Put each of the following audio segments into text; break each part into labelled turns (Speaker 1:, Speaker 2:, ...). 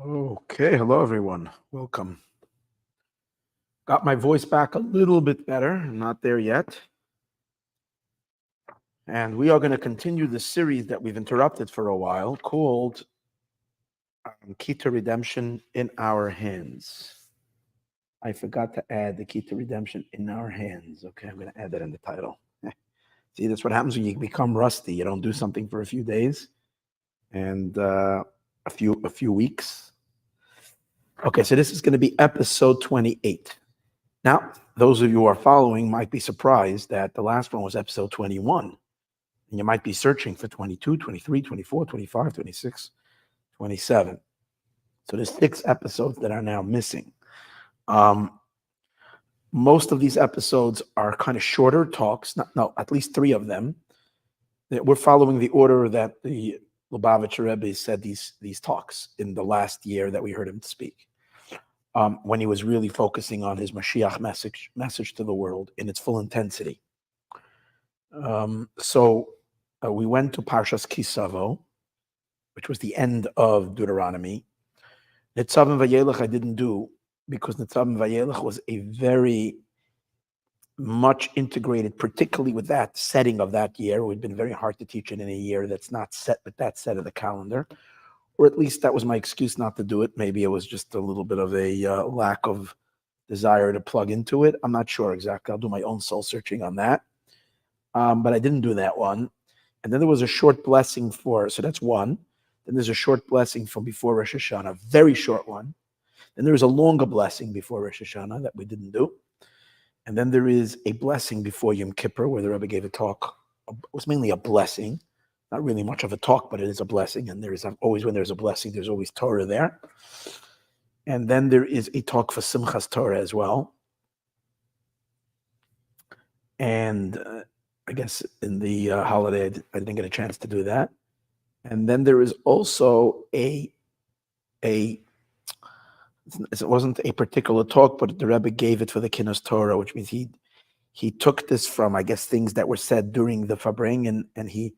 Speaker 1: Okay, hello everyone. Welcome. Got my voice back a little bit better. I'm not there yet. And we are going to continue the series that we've interrupted for a while called Key to Redemption in Our Hands. I forgot to add the key to redemption in our hands. Okay, I'm going to add that in the title. See, that's what happens when you become rusty. You don't do something for a few days and a few weeks. Okay, so this is going to be episode 28. Now, those of you who are following might be surprised that the last one was episode 21. And you might be searching for 22, 23, 24, 25, 26, 27. So there's 6 episodes that are now missing. Most of these episodes are kind of shorter talks. At least 3 of them. We're following the order that the Lubavitcher Rebbe said these talks in the last year that we heard him speak. When he was really focusing on his Mashiach message to the world in its full intensity. So we went to Parshas Kisavo, which was the end of Deuteronomy. Nitzav and Vayelech I didn't do because Nitzav and Vayelech was a very much integrated, particularly with that setting of that year. It would have been very hard to teach it in a year that's not set with that set of the calendar. Or at least that was my excuse not to do it. Maybe it was just a little bit of a lack of desire to plug into it. I'm not sure exactly. I'll do my own soul searching on that. But I didn't do that one. And then there was a short blessing so that's one. Then there's a short blessing from before Rosh Hashanah, a very short one. Then there was a longer blessing before Rosh Hashanah that we didn't do. And then there is a blessing before Yom Kippur where the Rebbe gave a talk. It was mainly a blessing. Not really much of a talk, but it is a blessing. And there is always, when there's a blessing, there's always Torah there. And then there is a talk for Simchas Torah as well. And I guess in the holiday, I didn't get a chance to do that. And then there is also it wasn't a particular talk, but the Rebbe gave it for the Kinos Torah, which means he took this from, I guess, things that were said during the Fabring, and he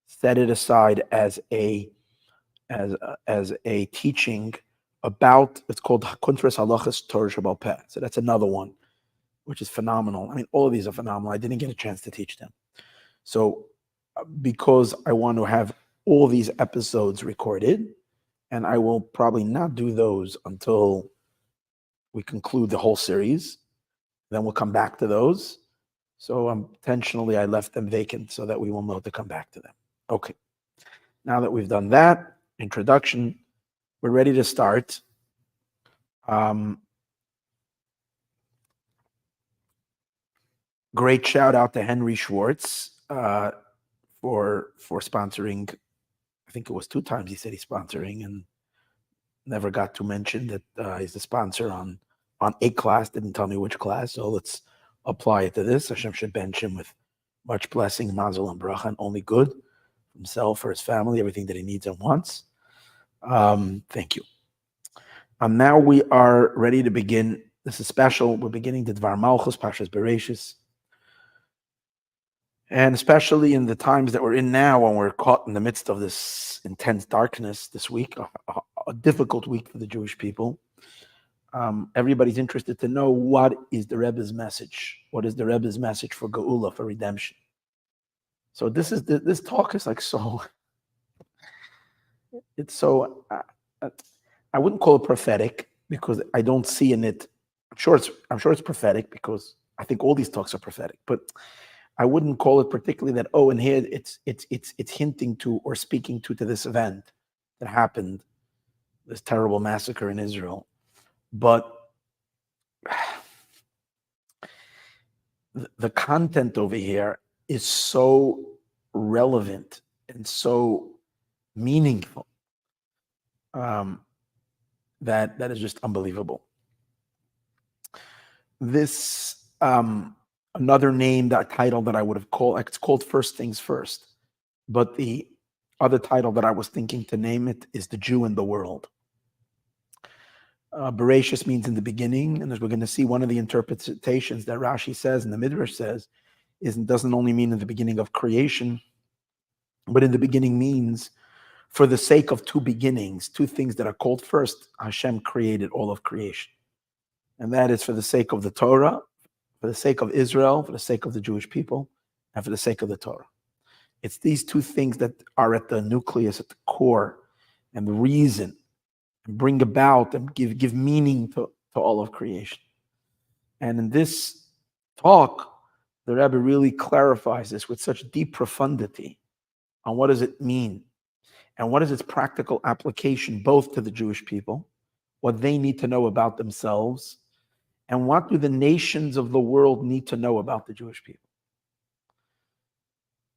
Speaker 1: set it aside as a teaching about, it's called Kuntras Halachas Torah Shabbat Peh. So that's another one, which is phenomenal. I mean, all of these are phenomenal. I didn't get a chance to teach them. So because I want to have all these episodes recorded, and I will probably not do those until we conclude the whole series. Then we'll come back to those. So intentionally, I left them vacant so that we will know to come back to them. Okay. Now that we've done that introduction, we're ready to start. Great shout out to Henry Schwartz for sponsoring. I think it was 2 times he said he's sponsoring, and never got to mention that he's the sponsor on a class. Didn't tell me which class, so let's apply it to this. Hashem should bench him with much blessing, mazel and bracha, and only good for himself, for his family, everything that he needs and wants. Thank you. Now we are ready to begin. This is special. We're beginning the Dvar Malchus, Parshas Bereshis. And especially in the times that we're in now, when we're caught in the midst of this intense darkness this week, a difficult week for the Jewish people, everybody's interested to know what is the Rebbe's message. What is the Rebbe's message for Geula, for redemption? So this talk is like so. It's so. I wouldn't call it prophetic because I don't see in it. I'm sure it's prophetic because I think all these talks are prophetic, but I wouldn't call it particularly that, and here it's hinting to or speaking to this event that happened, this terrible massacre in Israel. But the content over here is so relevant and so meaningful that is just unbelievable. This another name, that title that I would have called, it's called First Things First. But the other title that I was thinking to name it is The Jew in the World. Bereshis means in the beginning, and as we're going to see, one of the interpretations that Rashi says and the Midrash says doesn't only mean in the beginning of creation, but in the beginning means For the sake of two beginnings, two things that are called first, Hashem created all of creation. And that is for the sake of the Torah, for the sake of Israel, for the sake of the Jewish people, and for the sake of the Torah. It's these two things that are at the nucleus, at the core, and the reason, and bring about and give meaning to all of creation. And in this talk, the Rebbe really clarifies this with such deep profundity on what does it mean and what is its practical application both to the Jewish people, what they need to know about themselves, and what do the nations of the world need to know about the Jewish people.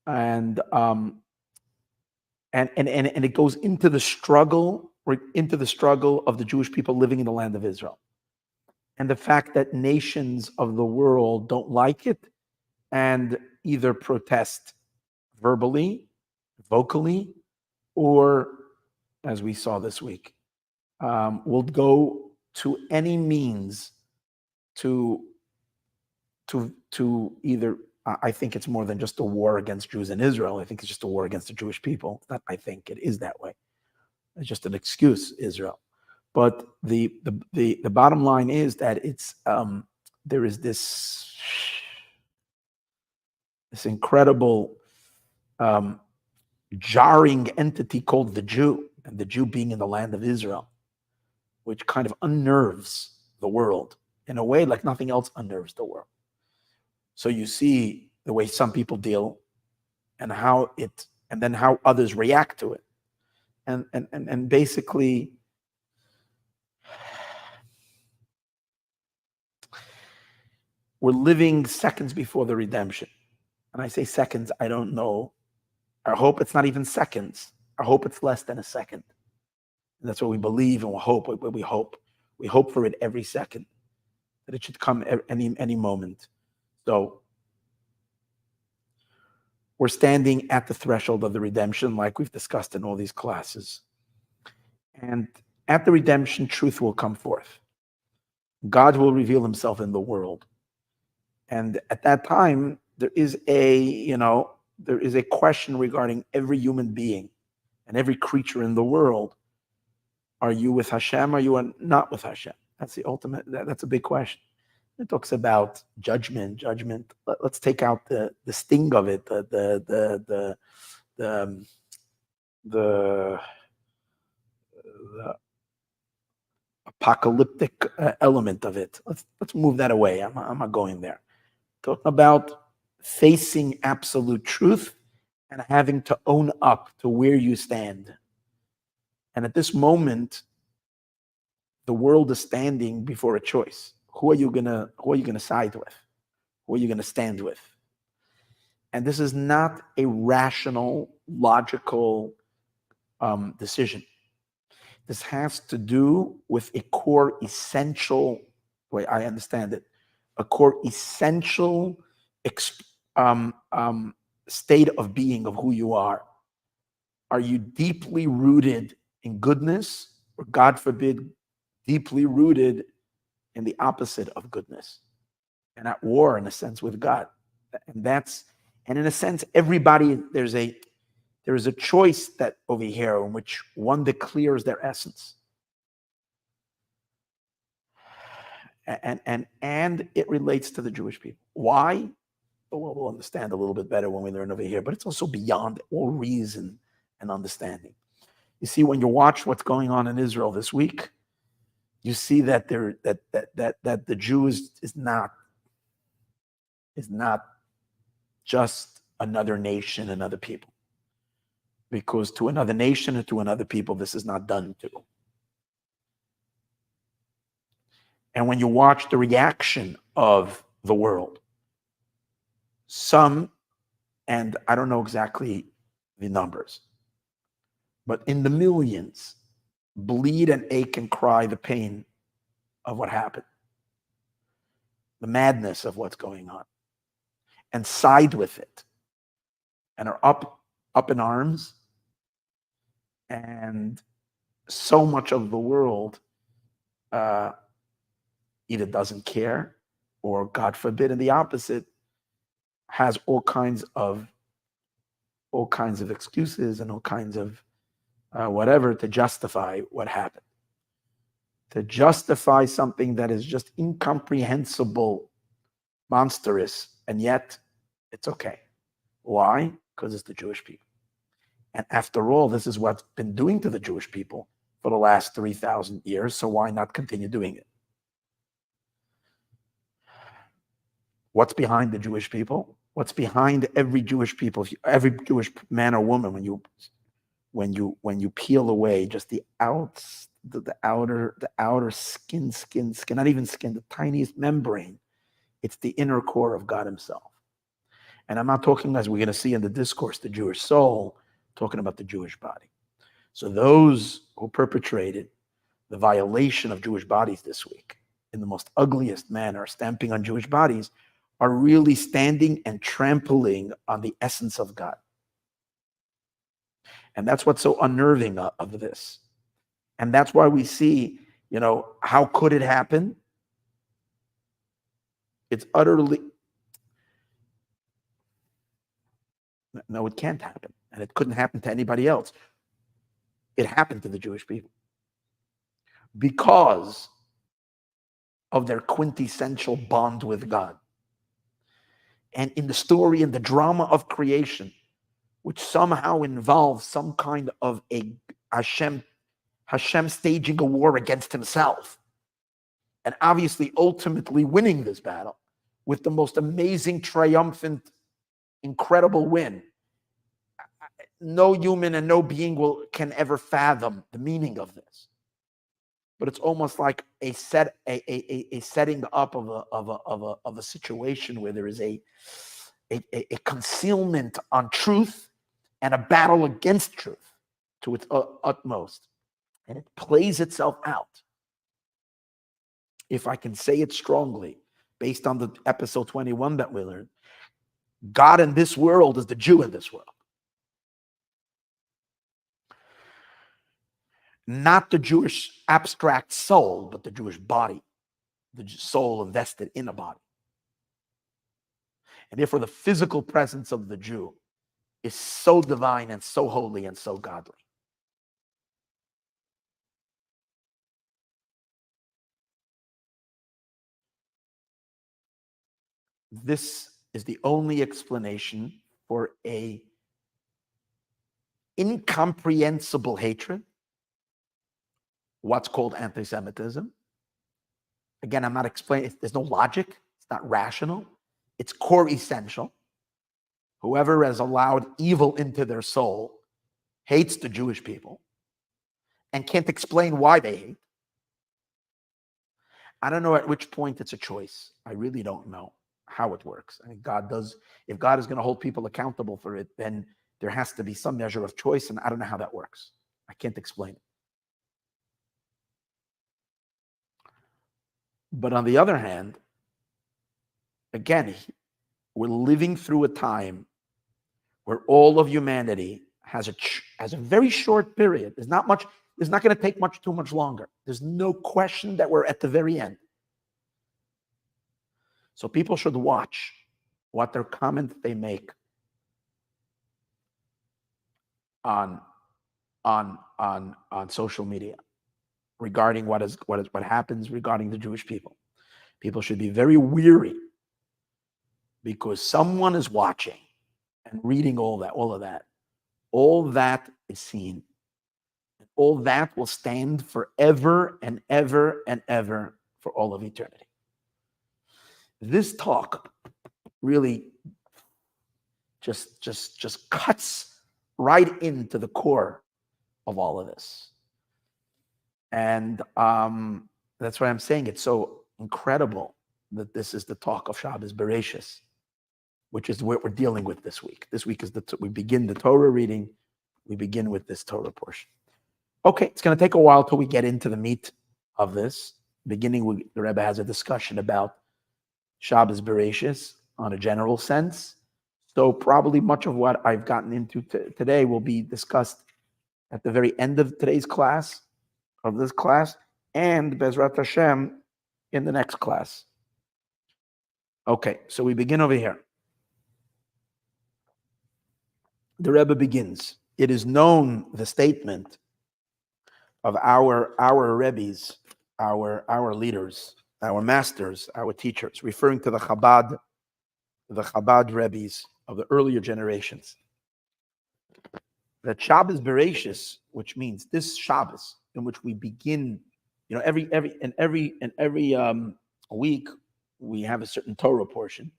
Speaker 1: And it goes into the struggle of the Jewish people living in the land of Israel. And the fact that nations of the world don't like it and either protest verbally, vocally, or, as we saw this week, will go to any means to either, I think it's more than just a war against Jews in Israel. I think it's just a war against the Jewish people. Not I think it is that way. It's just an excuse, Israel. But the bottom line is that it's there is this incredible jarring entity called the Jew, and the Jew being in the land of Israel, which kind of unnerves the world in a way like nothing else unnerves the world. So you see the way some people deal and then how others react to it. And basically we're living seconds before the redemption. And I say seconds, I don't know. I hope it's not even seconds. I hope it's less than a second. And that's what we believe and we hope. We hope for it every second, that it should come any moment. So we're standing at the threshold of the redemption, like we've discussed in all these classes. And at the redemption, truth will come forth. God will reveal himself in the world. And at that time, there is a question regarding every human being and every creature in the world. Are you with Hashem? Or are you not with Hashem? That's the ultimate. That's a big question. It talks about judgment. Let's take out the sting of it, the apocalyptic element of it. Let's move that away. I'm not going there. Talking about facing absolute truth and having to own up to where you stand. And at this moment, the world is standing before a choice. Who are you gonna side with? Who are you gonna stand with? And this is not a rational, logical decision. This has to do with a core essential, the way I understand it, a core essential state of being of who you are. Are you deeply rooted in goodness, or God forbid, deeply rooted in the opposite of goodness and at war, in a sense, with God? And in a sense, everybody, there is a choice that over here in which one declares their essence. And it relates to the Jewish people. Why? Well, we'll understand a little bit better when we learn over here, but it's also beyond all reason and understanding. You see, when you watch what's going on in Israel this week, you see that the Jew is not just another nation, another people. Because to another nation or to another people, this is not done to. And when you watch the reaction of the world, some, and I don't know exactly the numbers, but in the millions, bleed and ache and cry the pain of what happened, the madness of what's going on, and side with it, and are up in arms. And so much of the world either doesn't care, or God forbid, and the opposite, has all kinds of excuses and all kinds of whatever, to justify what happened, to justify something that is just incomprehensible, monstrous, and yet it's okay. Why? Because it's the Jewish people. And after all, this is what's been doing to the Jewish people for the last 3,000 years, so why not continue doing it? What's behind the Jewish people? What's behind every Jewish people, every Jewish man or woman, when you peel away just the outer skin, not even skin, the tiniest membrane, it's the inner core of God himself. And I'm not talking, as we're going to see in the discourse, the Jewish soul, talking about the Jewish body. So those who perpetrated the violation of Jewish bodies this week in the most ugliest manner, stamping on Jewish bodies, are really standing and trampling on the essence of God. And that's what's so unnerving of this. And that's why we see, how could it happen? It's utterly, no, it can't happen. And it couldn't happen to anybody else. It happened to the Jewish people because of their quintessential bond with God. And in the story and the drama of creation, which somehow involves some kind of a Hashem staging a war against himself, and obviously ultimately winning this battle with the most amazing, triumphant, incredible win. No human and no being can ever fathom the meaning of this. But it's almost like a setting up of a situation where there is a concealment on truth and a battle against truth to its utmost. And it plays itself out. If I can say it strongly, based on the episode 21 that we learned, God in this world is the Jew in this world. Not the Jewish abstract soul, but the Jewish body, the soul invested in a body. And therefore, the physical presence of the Jew is so divine and so holy and so godly. This is the only explanation for a incomprehensible hatred, what's called anti-Semitism. Again, I'm not explaining, there's no logic, it's not rational, it's core essential. Whoever has allowed evil into their soul hates the Jewish people and can't explain why they hate. I don't know at which point it's a choice. I really don't know how it works. I mean, if God is going to hold people accountable for it, then there has to be some measure of choice, and I don't know how that works. I can't explain it. But on the other hand, again, we're living through a time where all of humanity has a very short period. There's not going to take too much longer. There's no question that we're at the very end. So people should watch what their comments they make on social media regarding what happens regarding the Jewish people. People should be very weary because someone is watching and reading all of that. All that is seen. All that will stand forever and ever and ever for all of eternity. This talk really just cuts right into the core of all of this. And that's why I'm saying it's so incredible that this is the talk of Shabbos Bereshis, which is what we're dealing with this week. This week is we begin the Torah reading. We begin with this Torah portion. Okay, it's going to take a while till we get into the meat of this. Beginning, the Rebbe has a discussion about Shabbos Bereshis on a general sense. So probably much of what I've gotten into today will be discussed at the very end of today's class, and Bezrat Hashem in the next class. Okay, so we begin over here. The Rebbe begins. It is known, the statement, of our Rebbes, our leaders, our masters, our teachers, referring to the Chabad Rebbes of the earlier generations. That Shabbos Bereshis, which means this Shabbos in which we begin, every week we have a certain Torah portion,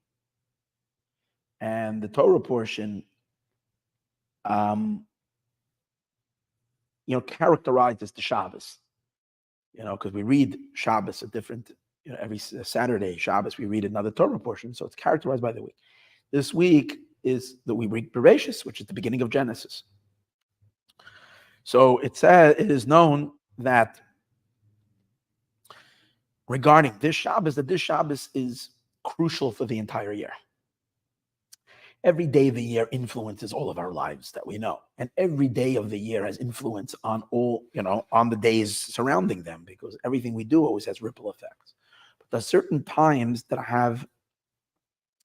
Speaker 1: and the Torah portion, characterizes the Shabbos. Because we read Shabbos a different, every Saturday Shabbos we read another Torah portion, so it's characterized by the week. This week is that we read Breishis, which is the beginning of Genesis. So it is known that regarding this Shabbos, that this Shabbos is crucial for the entire year. Every day of the year influences all of our lives that we know. And every day of the year has influence on all, on the days surrounding them, because everything we do always has ripple effects. But there are certain times that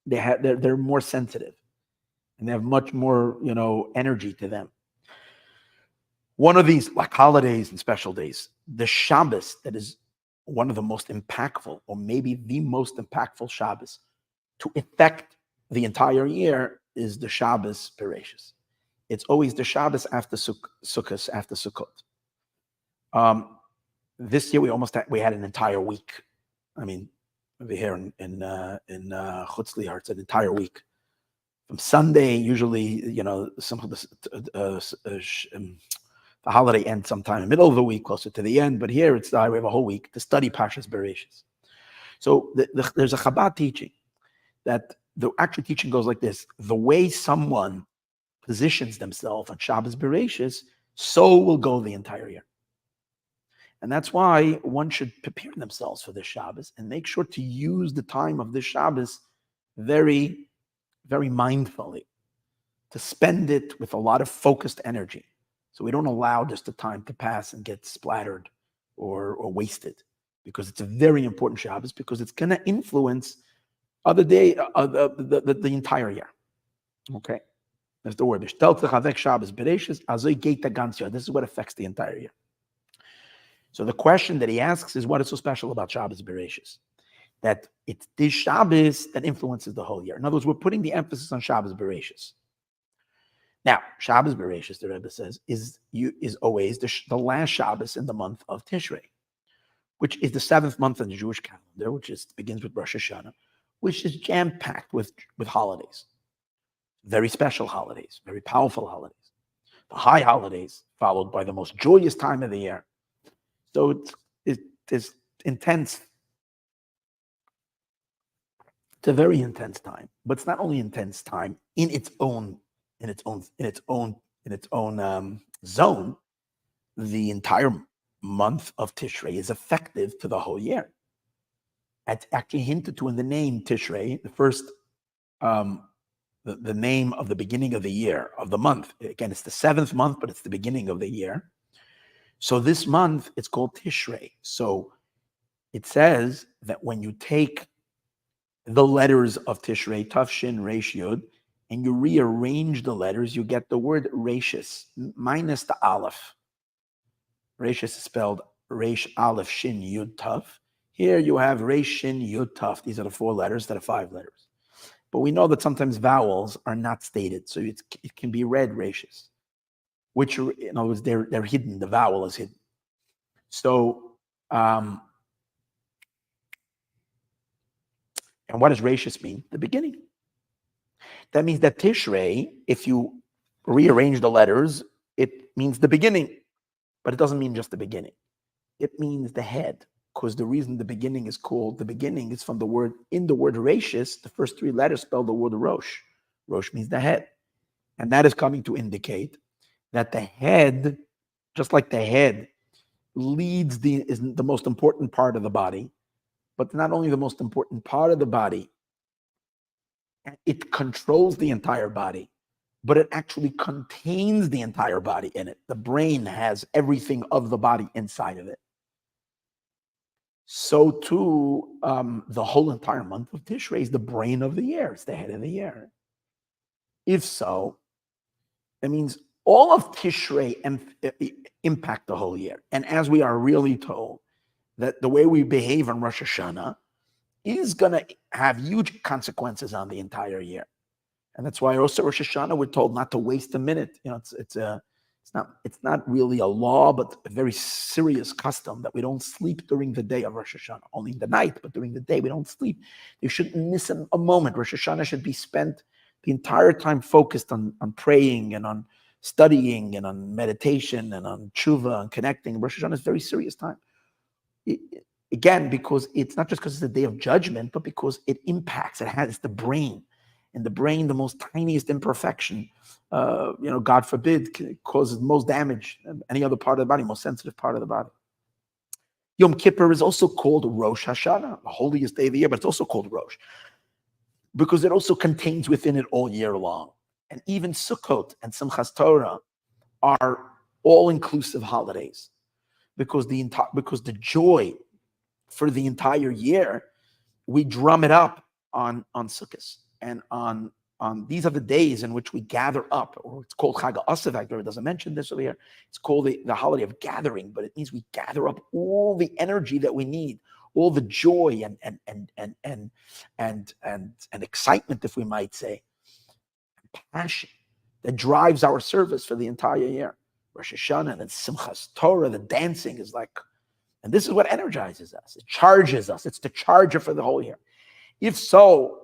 Speaker 1: they're more sensitive and they have much more, energy to them. One of these, like holidays and special days, the Shabbos that is one of the most impactful, or maybe the most impactful Shabbos to affect the entire year, is the Shabbos Bereshis. It's always the Shabbos after Sukkot, after Sukkot. This year we had an entire week. I mean, over here in Chutz Liar, it's an entire week. From Sunday, usually, the holiday ends sometime in the middle of the week, closer to the end. But here we have a whole week to study Parshas Bereshis. So there's a Chabad teaching that the actual teaching goes like this: the way someone positions themselves on Shabbos Bereshis, so will go the entire year. And that's why one should prepare themselves for this Shabbos and make sure to use the time of this Shabbos very, very mindfully, to spend it with a lot of focused energy. So we don't allow just the time to pass and get splattered or wasted, because it's a very important Shabbos, because it's going to influence other day, the entire year. Okay, that's the word. This is what affects the entire year. So the question that he asks is, what is so special about Shabbos Bereshis? That it's this Shabbos that influences the whole year. In other words, we're putting the emphasis on Shabbos Bereshis. Now, Shabbos Bereshis, the Rebbe says, is always the last Shabbos in the month of Tishrei, which is the 7th month in the Jewish calendar, which begins with Rosh Hashanah, which is jam-packed with holidays, very special holidays, very powerful holidays. The high holidays, followed by the most joyous time of the year. So it's intense. It's a very intense time, but it's not only intense time in its own zone. The entire month of Tishrei is effective to the whole year. It's actually hinted to in the name Tishrei, the first, the name of the beginning of the year, of the month. Again, it's the 7th month, but it's the beginning of the year. So this month, it's called Tishrei. So it says that when you take the letters of Tishrei, Tav, Shin, Resh, Yud, and you rearrange the letters, you get the word Breishis, minus the Aleph. Breishis is spelled Resh, Aleph, Shin, Yud, Tav. Here you have Resh, Shin, Yud, Tav. These are the 4 letters that are 5 letters. But we know that sometimes vowels are not stated, so it can be read Breishis, which, in other words, they're hidden. The vowel is hidden. So, and what does Breishis mean? The beginning. That means that Tishrei, if you rearrange the letters, it means the beginning, but it doesn't mean just the beginning. It means the head, because the reason the beginning is called the beginning is from the word, in the word Breishis, the first 3 letters spell the word Rosh. Rosh means the head. And that is coming to indicate that the head, just like the head, is the most important part of the body, but not only the most important part of the body, it controls the entire body, but it actually contains the entire body in it. The brain has everything of the body inside of it. So too, the whole entire month of Tishrei is the brain of the year. It's the head of the year. If so, that means all of Tishrei impact the whole year. And as we are really told, that the way we behave on Rosh Hashanah is going to have huge consequences on the entire year. And that's why also Rosh Hashanah, we're told not to waste a minute. It's not really a law, but a very serious custom that we don't sleep during the day of Rosh Hashanah, only in the night, but during the day we don't sleep. You shouldn't miss a moment. Rosh Hashanah should be spent the entire time focused on praying and on studying and on meditation and on tshuva and connecting. Rosh Hashanah is a very serious time. Again, because it's not just because it's the day of judgment, but because it impacts, it's the brain. And the brain, the most tiniest imperfection, God forbid, causes most damage than any other part of the body, most sensitive part of the body. Yom Kippur is also called Rosh Hashanah, the holiest day of the year, but it's also called Rosh, because it also contains within it all year long. And even Sukkot and Simchas Torah are all-inclusive holidays, because the joy for the entire year, we drum it up on Sukkot. And on these are the days in which we gather up, or it's called Chag HaAsavak. It doesn't mention this over here. It's called the holiday of gathering, but it means we gather up all the energy that we need, all the joy and excitement, if we might say, passion that drives our service for the entire year. Rosh Hashanah and Simchas Torah, the dancing is like, and this is what energizes us. It charges us. It's the charger for the whole year. If so,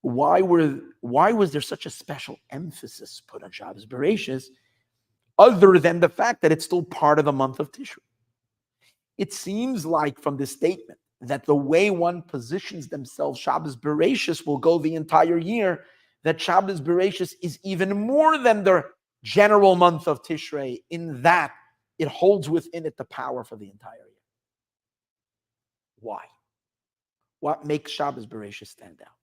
Speaker 1: why was there such a special emphasis put on Shabbos Bereshis, other than the fact that it's still part of the month of Tishrei? It seems like from this statement that the way one positions themselves, Shabbos Bereshis will go the entire year, that Shabbos Bereshis is even more than the general month of Tishrei, in that it holds within it the power for the entire year. Why? What makes Shabbos Bereshis stand out?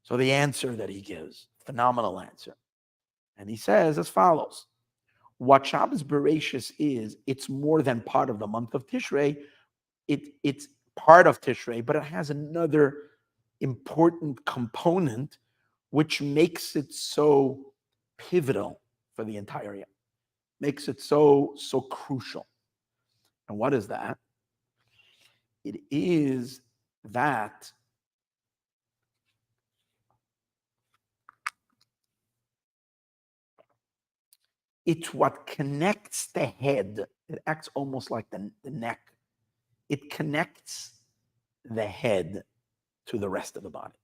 Speaker 1: So the answer that he gives, phenomenal answer. And he says as follows: what Shabbos Bereshis is, it's more than part of the month of Tishrei. It's part of Tishrei, but it has another important component which makes it so pivotal for the entire year, makes it so crucial. And what is that? It is that it's what connects the head. It acts almost like the neck. It connects the head to the rest of the body.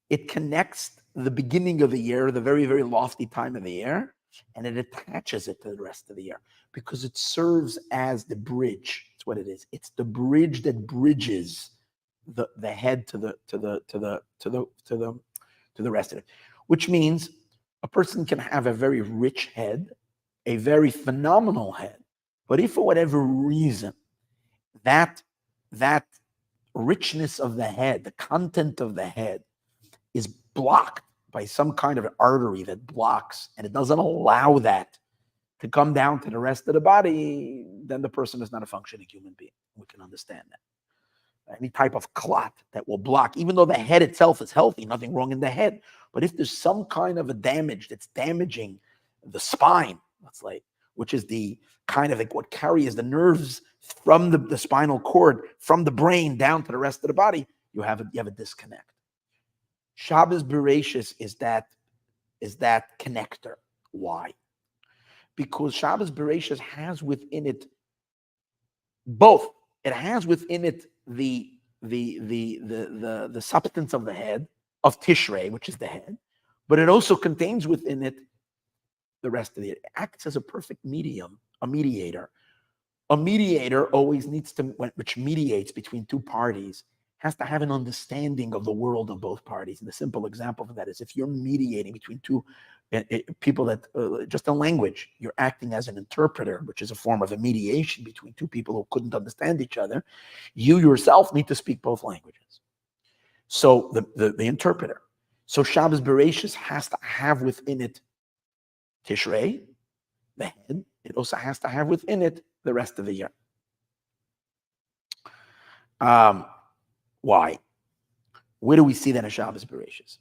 Speaker 1: It connects the beginning of the year, the very, very lofty time of the year, and it attaches it to the rest of the year because it serves as the bridge. That's what it is. It's the bridge that bridges the head to the rest of it, which means a person can have a very rich head, a very phenomenal head, but if for whatever reason that richness of the head, the content of the head, is blocked by some kind of an artery that blocks, and it doesn't allow that to come down to the rest of the body, then the person is not a functioning human being. We can understand that. Any type of clot that will block, even though the head itself is healthy, nothing wrong in the head, but if there's some kind of a damage that's damaging the spine, let's say, which is the kind of like what carries the nerves from the spinal cord, from the brain down to the rest of the body, you have a disconnect. Shabbos Bereshis is that connector. Why? Because Shabbos Bereshis has within it both. It has within it the substance of the head, of Tishrei, which is the head, but it also contains within it the rest of it. It acts as a perfect medium, a mediator. A mediator always needs to, which mediates between two parties, has to have an understanding of the world of both parties. And the simple example for that is if you're mediating between two people that, just a language, you're acting as an interpreter, which is a form of a mediation between two people who couldn't understand each other. You yourself need to speak both languages. So the interpreter. So Shabbos Bereshis has to have within it Tishrei, the head. It also has to have within it the rest of the year. Why? Where do we see that in Shabbos Bereshis?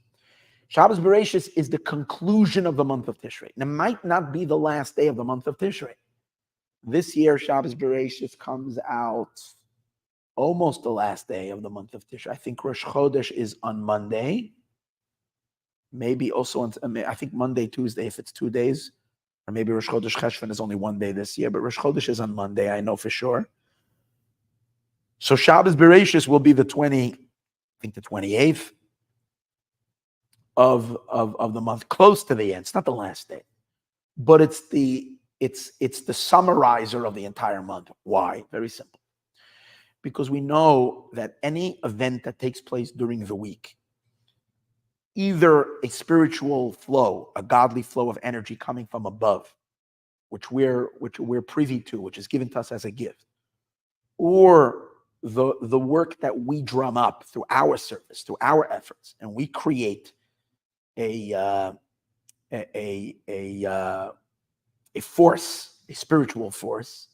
Speaker 1: Shabbos Bereshis is the conclusion of the month of Tishrei. And it might not be the last day of the month of Tishrei. This year, Shabbos Bereshis comes out almost the last day of the month of Tishrei. I think Rosh Chodesh is on Monday. Maybe also on, I think Monday, Tuesday, if it's 2 days. Or maybe Rosh Chodesh Cheshvan is only 1 day this year. But Rosh Chodesh is on Monday, I know for sure. So Shabbos Bereshis will be the 28th of the month, close to the end. It's not the last day. But it's the summarizer of the entire month. Why? Very simple. Because we know that any event that takes place during the week, either a spiritual flow, a godly flow of energy coming from above, which we're privy to, which is given to us as a gift, or the work that we drum up through our service, through our efforts, and we create a force, a spiritual force.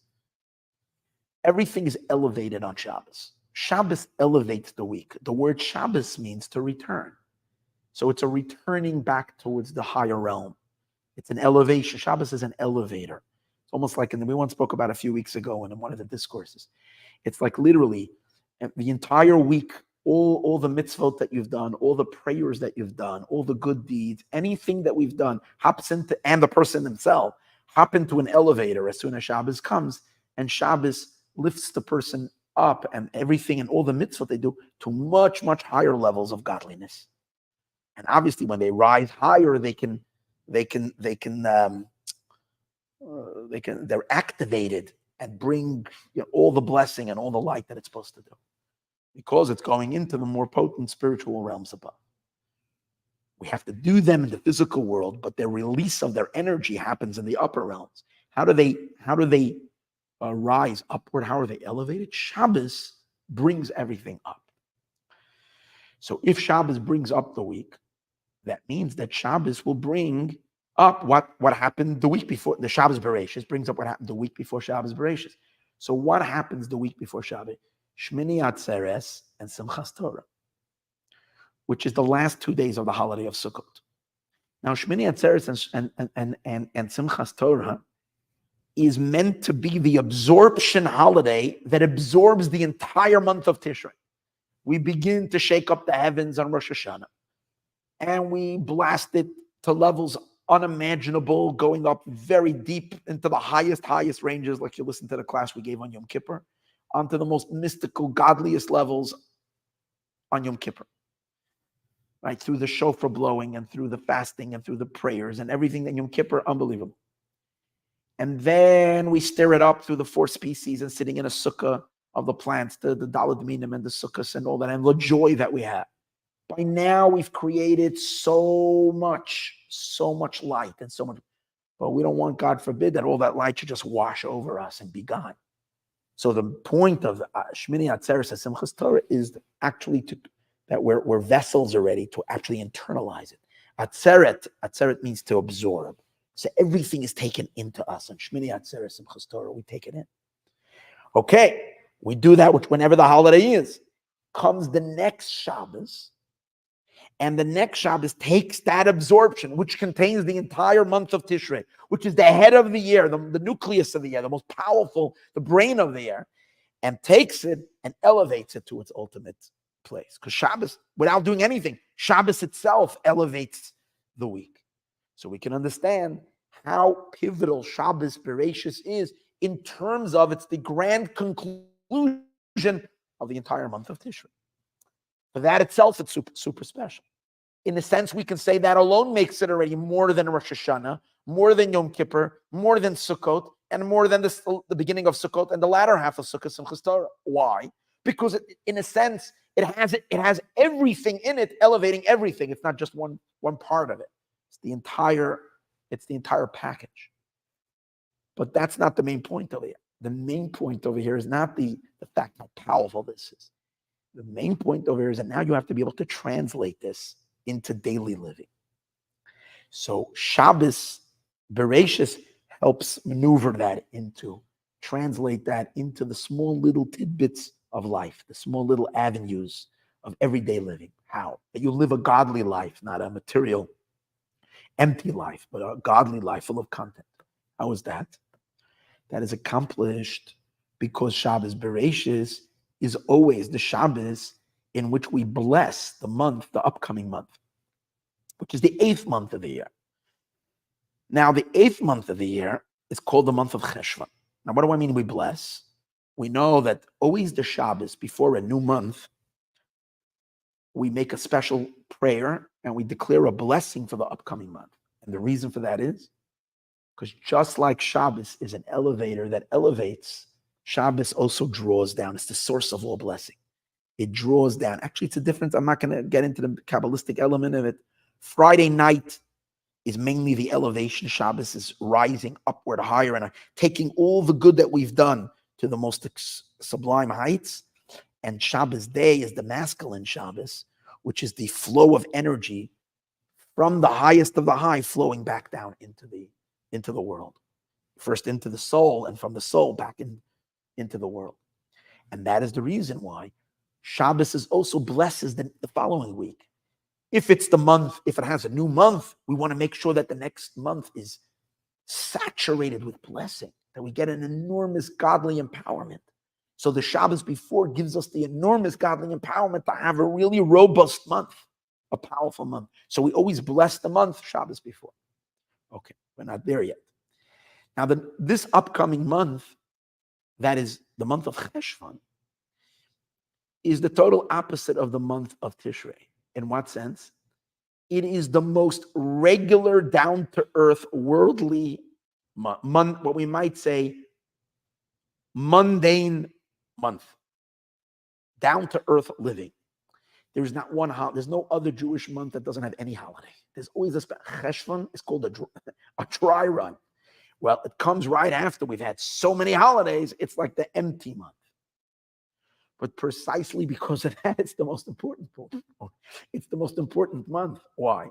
Speaker 1: Everything is elevated on Shabbos. Shabbos elevates the week. The word Shabbos means to return. So it's a returning back towards the higher realm. It's an elevation. Shabbos is an elevator. It's almost like, and we once spoke about a few weeks ago in one of the discourses. It's like literally the entire week, all the mitzvot that you've done, all the prayers that you've done, all the good deeds, anything that we've done hops into, and the person himself, hop into an elevator as soon as Shabbos comes, and Shabbos lifts the person up and everything and all the mitzvot they do to much, much higher levels of godliness. And obviously when they rise higher, they're activated and bring all the blessing and all the light that it's supposed to do, because it's going into the more potent spiritual realms above. We have to do them in the physical world, but the release of their energy happens in the upper realms. How do they rise upward? How are they elevated? Shabbos brings everything up. So if Shabbos brings up the week, that means that Shabbos will bring up what happened the week before. The Shabbos Bereshis brings up what happened the week before Shabbos Bereshis. So what happens the week before Shabbos? Shmini Atzeres and Simchas Torah, which is the last 2 days of the holiday of Sukkot. Now, Shmini Atzeres and Simchas Torah is meant to be the absorption holiday that absorbs the entire month of Tishrei. We begin to shake up the heavens on Rosh Hashanah, and we blast it to levels unimaginable, going up very deep into the highest ranges, like you listen to the class we gave on Yom Kippur, onto the most mystical, godliest levels on Yom Kippur. Right, through the shofar blowing and through the fasting and through the prayers and everything that Yom Kippur, unbelievable. And then we stir it up through the 4 species and sitting in a sukkah of the plants, the daled minim and the sukkahs and all that, and the joy that we have. By now we've created so much light and so much, but we don't want, God forbid, that all that light should just wash over us and be gone. So the point of Shmini Atzeres and Simchas Torah is actually that we're vessels already to actually internalize it. Atzeret means to absorb. So everything is taken into us. And Shmini Atzeres and Simchas Torah, we take it in. Okay, we do that whenever the holiday is. Comes the next Shabbos, and the next Shabbos takes that absorption, which contains the entire month of Tishrei, which is the head of the year, the nucleus of the year, the most powerful, the brain of the year, and takes it and elevates it to its ultimate place. Because Shabbos, without doing anything, Shabbos itself elevates the week. So we can understand how pivotal Shabbos Bereshis is in terms of it's the grand conclusion of the entire month of Tishrei. For that itself, it's super special. In a sense, we can say that alone makes it already more than Rosh Hashanah, more than Yom Kippur, more than Sukkot, and more than the beginning of Sukkot and the latter half of Sukkot, Simchas Torah. Why? Because in a sense, it has everything in it, elevating everything. It's not just one part of it. It's the entire package. But that's not the main point over here. The main point over here is not the fact how powerful this is. The main point over here is that now you have to be able to translate this into daily living. So Shabbos Bereshis helps maneuver that translate that into the small little tidbits of life, the small little avenues of everyday living. How? That you live a godly life, not a material, empty life, but a godly life full of content. How is that? That is accomplished because Shabbos Bereshis is always the Shabbos in which we bless the month, the upcoming month, which is the 8th month of the year. Now, the 8th month of the year is called the month of Cheshvan. Now, what do I mean we bless? We know that always the Shabbos before a new month, we make a special prayer and we declare a blessing for the upcoming month. And the reason for that is because just like Shabbos is an elevator that elevates, Shabbos also draws down. It's the source of all blessing. It draws down. Actually, it's a difference. I'm not going to get into the Kabbalistic element of it. Friday night is mainly the elevation. Shabbos is rising upward higher and taking all the good that we've done to the most sublime heights. And Shabbos day is the masculine Shabbos, which is the flow of energy from the highest of the high flowing back down into the world. First into the soul, and from the soul back into the world. And that is the reason why Shabbos is also blesses the following week. If it's the month, if it has a new month, we want to make sure that the next month is saturated with blessing, that we get an enormous godly empowerment. So the Shabbos before gives us the enormous godly empowerment to have a really robust month, a powerful month. So we always bless the month Shabbos before. Okay, we're not there yet. Now, this upcoming month, that is the month of Cheshvan, is the total opposite of the month of Tishrei. In what sense? It is the most regular, down-to-earth, worldly, what we might say, mundane month. Down-to-earth living. There's not one holiday. There's no other Jewish month that doesn't have any holiday. There's always Cheshvan is called a dry run. Well, it comes right after we've had so many holidays. It's like the empty month. But precisely because of that, it's the most important month. It's the most important month. Why?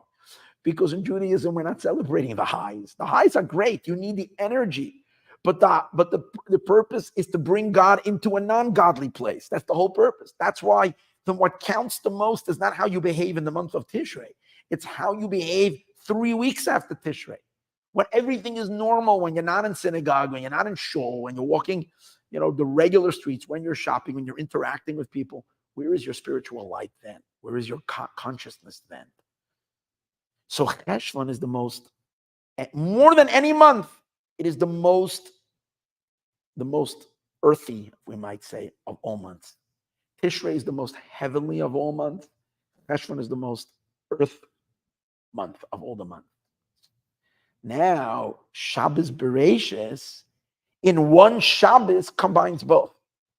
Speaker 1: Because in Judaism, we're not celebrating the highs. The highs are great. You need the energy. But the purpose is to bring God into a non-godly place. That's the whole purpose. That's why what counts the most is not how you behave in the month of Tishrei. It's how you behave 3 weeks after Tishrei. When everything is normal, when you're not in synagogue, when you're not in shul, when you're walking, the regular streets, when you're shopping, when you're interacting with people, where is your spiritual light then? Where is your consciousness then? So Cheshvan is the most, more than any month, it is the most earthy, we might say, of all months. Tishrei is the most heavenly of all months. Cheshvan is the most earth month of all the months. Now, Shabbos Bereshis, in one Shabbos, combines both.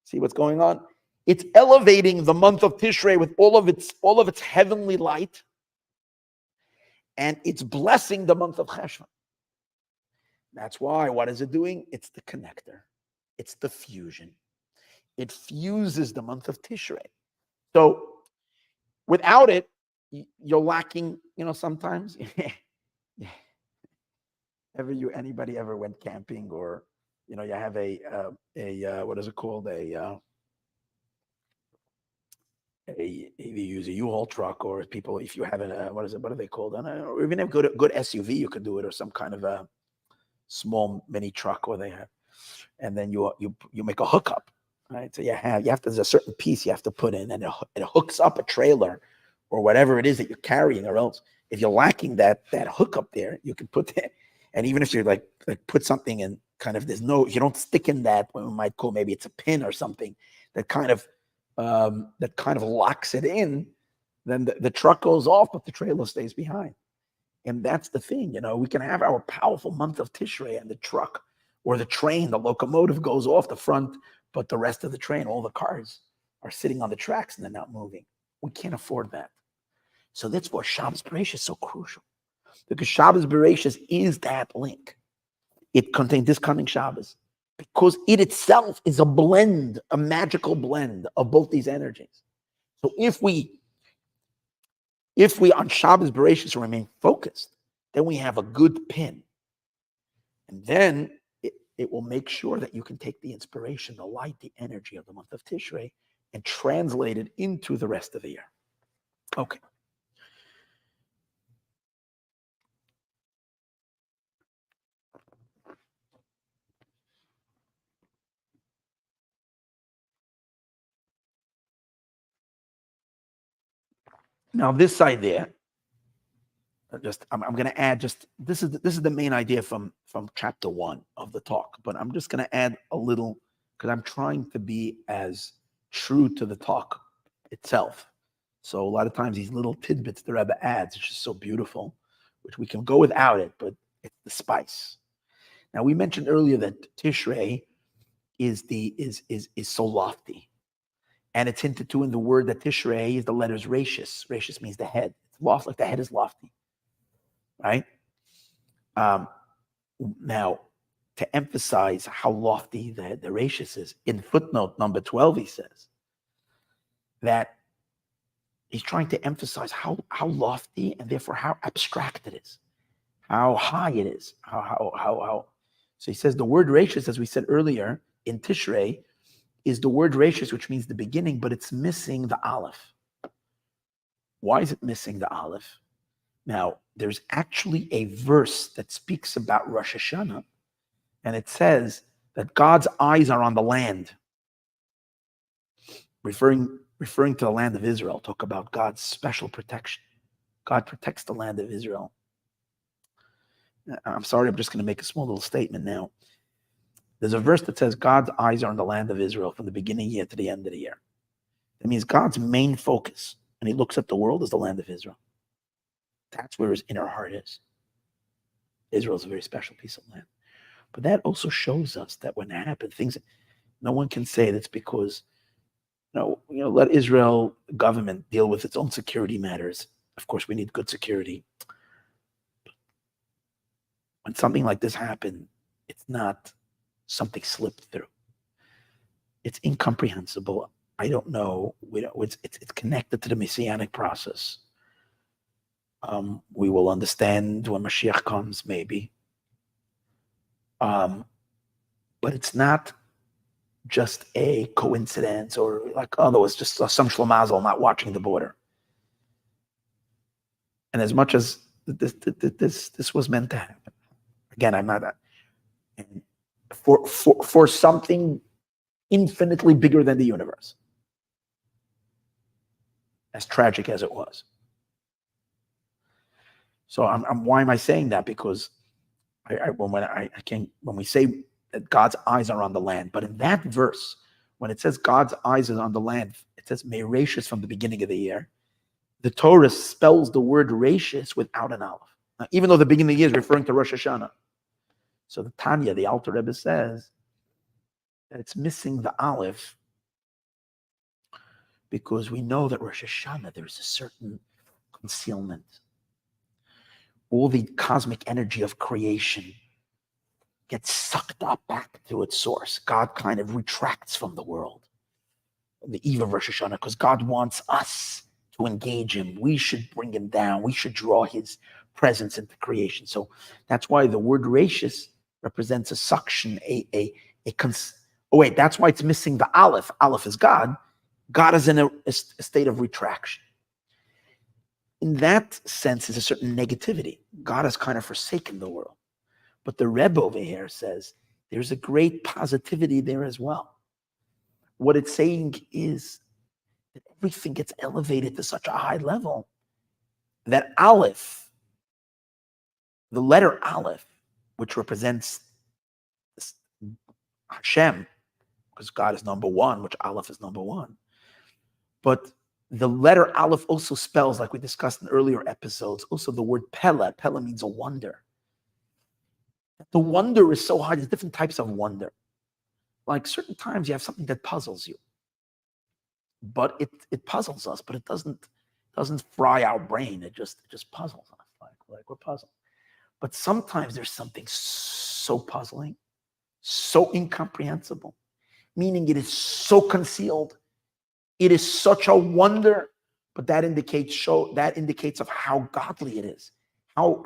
Speaker 1: See what's going on? It's elevating the month of Tishrei with all of its heavenly light, and it's blessing the month of Cheshvan. That's why, what is it doing? It's the connector. It's the fusion. It fuses the month of Tishrei. So, without it, you're lacking, sometimes. Anybody ever went camping, or you have a what is it called, you use a U-Haul truck, or people, if you have what are they called? I don't know, or even a good SUV, you could do it, or some kind of a small mini truck, or they have, and then you make a hookup, right? So you have to, there's a certain piece you have to put in, and it hooks up a trailer or whatever it is that you're carrying, or else if you're lacking that hookup there, you can put that. And even if you like put something in, kind of, you don't stick in that, what we might call, maybe it's a pin or something that kind of locks it in, then the truck goes off, but the trailer stays behind. And that's the thing, we can have our powerful month of Tishrei, and the truck or the train, the locomotive goes off the front, but the rest of the train, all the cars are sitting on the tracks and they're not moving. We can't afford that. So that's why Shabbos Bereshis is so crucial. Because Shabbos Bereshis is that link. It contains this coming Shabbos, because it itself is a blend, a magical blend of both these energies. So if we on Shabbos Bereshis remain focused, then we have a good pin. And then it will make sure that you can take the inspiration, the light, the energy of the month of Tishrei, and translated into the rest of the year. Okay. Now this idea, I'm going to add this is the main idea from chapter 1 of the talk, but I'm just going to add a little because I'm trying to be as true to the talk itself. So a lot of times these little tidbits the Rebbe adds, it's just so beautiful, which we can go without it, but it's the spice. Now we mentioned earlier that Tishrei is so lofty, and it's hinted to in the word that Tishrei is the letters Breishis. Breishis means the head. It's lofty, like the head is lofty, right? Now, to emphasize how lofty the Breishis is, in footnote number 12, he says that he's trying to emphasize how lofty and therefore how abstract it is, how high it is, how. So he says the word Breishis, as we said earlier, in Tishrei, is the word Breishis, which means the beginning, but it's missing the Aleph. Why is it missing the Aleph? Now, there's actually a verse that speaks about Rosh Hashanah, and it says that God's eyes are on the land, referring to the land of Israel, talk about God's special protection. God protects the land of Israel. I'm sorry, I'm just going to make a small little statement now. There's a verse that says God's eyes are on the land of Israel from the beginning year to the end of the year. That means God's main focus, and he looks at the world as the land of Israel. That's where his inner heart is. Israel is a very special piece of land. But that also shows us that when that happens, things, no one can say that's because, let Israel government deal with its own security matters. Of course, we need good security. When something like this happens, it's not something slipped through. It's incomprehensible. I don't know. It's connected to the Messianic process. We will understand when Mashiach comes, maybe. But it's not just a coincidence or like, there was just some shlamazel not watching the border. And as much as this was meant to happen, again, I'm not for something infinitely bigger than the universe, as tragic as it was. So why am I saying that? Because when we say that God's eyes are on the land, but in that verse, when it says God's eyes are on the land, it says Bereshit from the beginning of the year. The Torah spells the word Bereshit without an aleph, even though the beginning of the year is referring to Rosh Hashanah. So the Tanya, the Alter Rebbe says that it's missing the aleph because we know that Rosh Hashanah there's a certain concealment. All the cosmic energy of creation gets sucked up back to its source. God kind of retracts from the world on the eve of Rosh Hashanah because God wants us to engage him. We should bring him down. We should draw his presence into creation. So that's why the word Breishis represents a suction, that's why it's missing the aleph. Aleph is God. God is in a state of retraction. In that sense, there's a certain negativity. God has kind of forsaken the world. But the Rebbe over here says there's a great positivity there as well. What it's saying is that everything gets elevated to such a high level that Aleph, the letter Aleph, which represents Hashem, because God is number one, which Aleph is number one. But the letter Aleph also spells, like we discussed in earlier episodes, also the word Pele. Pele means a wonder. The wonder is so high. There's different types of wonder. Like certain times you have something that puzzles you. But it puzzles us, but it doesn't fry our brain. It just puzzles us, like we're puzzled. But sometimes there's something so puzzling, so incomprehensible, meaning it is so concealed. It is such a wonder, but that indicates of how godly it is, how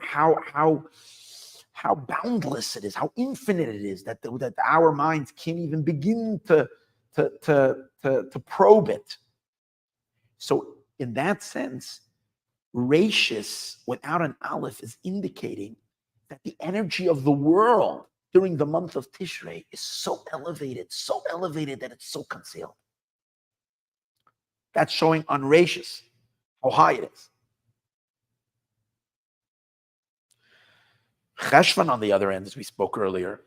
Speaker 1: boundless it is, how infinite it is that our minds can't even begin to to probe it. So in that sense, Breishis without an aleph is indicating that the energy of the world during the month of Tishrei is so elevated that it's so concealed. That's showing on Breishis how high it is. Cheshvan, on the other end, as we spoke earlier,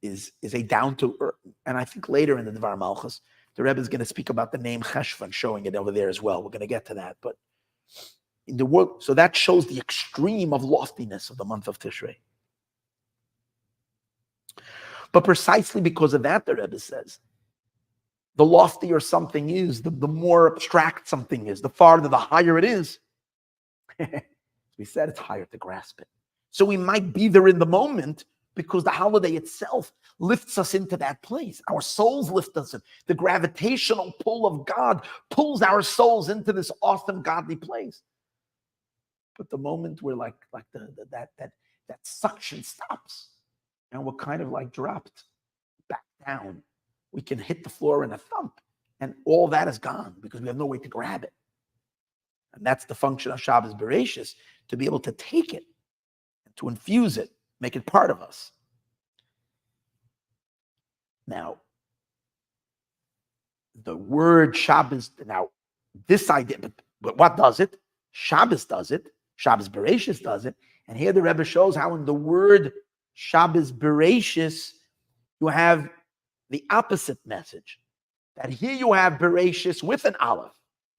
Speaker 1: is a down to earth. And I think later in the Dvar Malchus, the Rebbe is going to speak about the name Cheshvan, showing it over there as well. We're going to get to that. But in the world, so that shows the extreme of loftiness of the month of Tishrei. But precisely because of that, the Rebbe says, the loftier something is, the more abstract something is, the farther, the higher it is. We said it's higher to grasp it. So we might be there in the moment because the holiday itself lifts us into that place. Our souls lift us in. The gravitational pull of God pulls our souls into this awesome godly place. But the moment we're like that suction stops, and we're kind of like dropped back down, we can hit the floor in a thump, and all that is gone because we have no way to grab it. And that's the function of Shabbos Bereshis, to be able to take it, and to infuse it, make it part of us. Now, the word Shabbos, now this idea, but what does it? Shabbos does it. Shabbos Bereshis does it. And here the Rebbe shows how in the word Shabbos Bereshis, you have the opposite message. That here you have Bereshis with an aleph.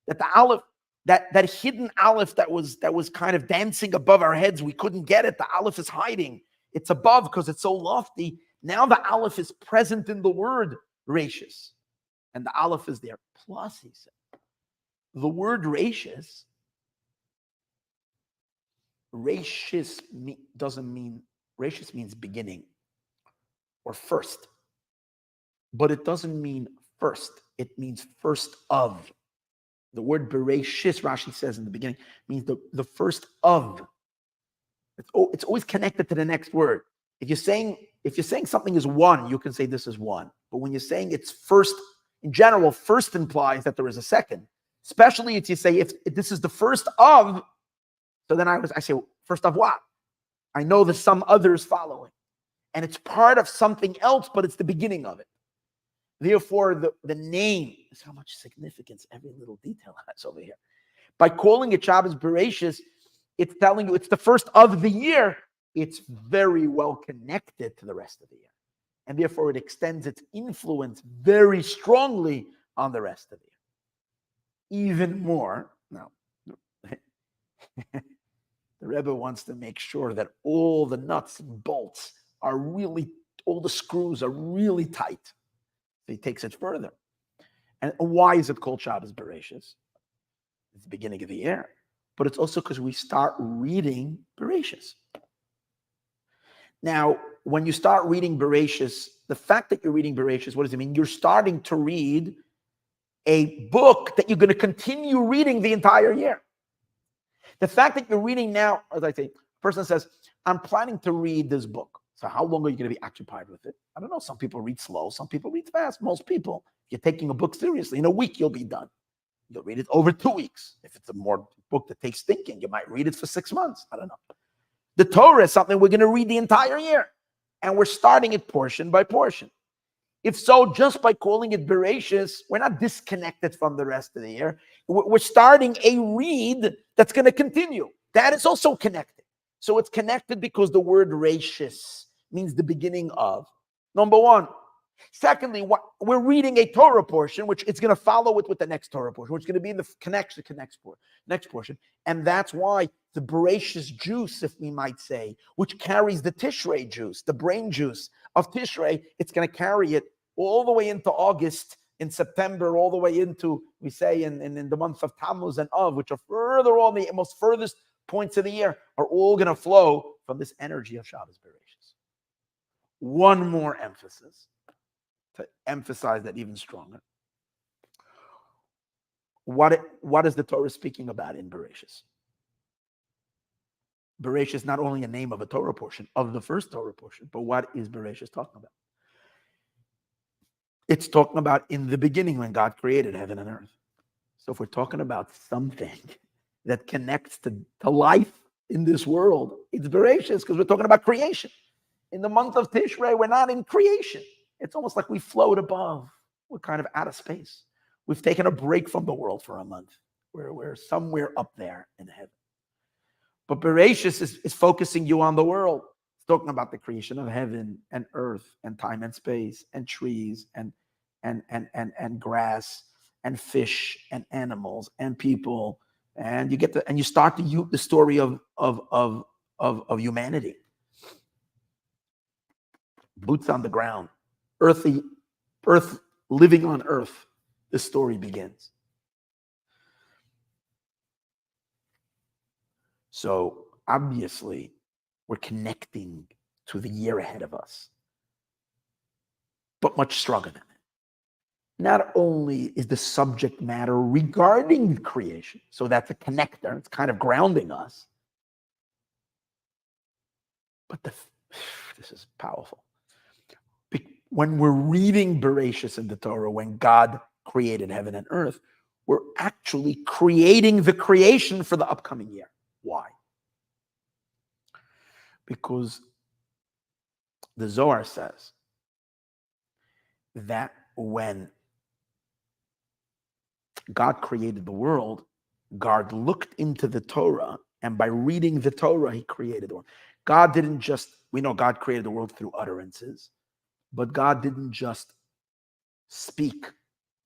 Speaker 1: That the aleph, that hidden aleph that was kind of dancing above our heads, we couldn't get it. The aleph is hiding. It's above because it's so lofty. Now the aleph is present in the word Bereshis. And the aleph is there. Plus, he said, the word Bereshis doesn't mean, Bereshis means beginning or first. But it doesn't mean first. It means first of. The word Bereshis, Rashi says in the beginning, means the first of. It's always connected to the next word. If you're saying something is one, you can say this is one. But when you're saying it's first, in general, first implies that there is a second. Especially if you say if this is the first of, so then I say, first of what? I know there's some others following. And it's part of something else, but it's the beginning of it. Therefore, the name is how much significance every little detail has over here. By calling it Shabbos Bereshis, it's telling you it's the first of the year. It's very well connected to the rest of the year. And therefore, it extends its influence very strongly on the rest of the year. Even more, now, the Rebbe wants to make sure that all the nuts and bolts are really, all the screws are really tight. So he takes it further. And why is it called Shabbos Bereshis? It's the beginning of the year. But it's also because we start reading Bereshis. Now, when you start reading Bereshis, the fact that you're reading Bereshis, what does it mean? You're starting to read a book that you're going to continue reading the entire year. The fact that you're reading now, as I say, a person says, I'm planning to read this book. So how long are you going to be occupied with it? I don't know. Some people read slow. Some people read fast. Most people, if you're taking a book seriously, in a week, you'll be done. You'll read it over 2 weeks. If it's a more book that takes thinking, you might read it for 6 months. I don't know. The Torah is something we're going to read the entire year. And we're starting it portion by portion. If so, just by calling it Bereshis, we're not disconnected from the rest of the year. We're starting a read that's going to continue. That is also connected. So it's connected because the word Breishis means the beginning of. Number one. Secondly, we're reading a Torah portion, which it's going to follow it with the next Torah portion, which is going to be in the next portion. And that's why the Bereshis juice, if we might say, which carries the Tishrei juice, the brain juice of Tishrei, it's going to carry it all the way into August, in September, all the way into, we say, in the month of Tammuz and Av, which are further on the most furthest points of the year, are all going to flow from this energy of Shabbos Bereshis. One more emphasis to emphasize that even stronger. What is the Torah speaking about in Bereshis? Bereshis is not only a name of a Torah portion, of the first Torah portion, but what is Bereshis talking about? It's talking about in the beginning when God created heaven and earth. So if we're talking about something that connects to life in this world, it's Bereshit, because we're talking about creation. In the month of Tishrei, we're not in creation. It's almost like we float above. We're kind of out of space. We've taken a break from the world for a month. We're somewhere up there in heaven. But Bereshit is focusing you on the world. It's talking about the creation of heaven and earth and time and space and trees and grass and fish and animals and people. And you start the story of humanity. Boots on the ground, earth living on earth. The story begins. So obviously, we're connecting to the year ahead of us, but much stronger than that. Not only is the subject matter regarding creation, so that's a connector, it's kind of grounding us, but this is powerful. When we're reading Bereshis in the Torah, when God created heaven and earth, we're actually creating the creation for the upcoming year. Why? Because the Zohar says that when God created the world, God looked into the Torah, and by reading the Torah, he created the world. God didn't just, we know God created the world through utterances, but God didn't just speak,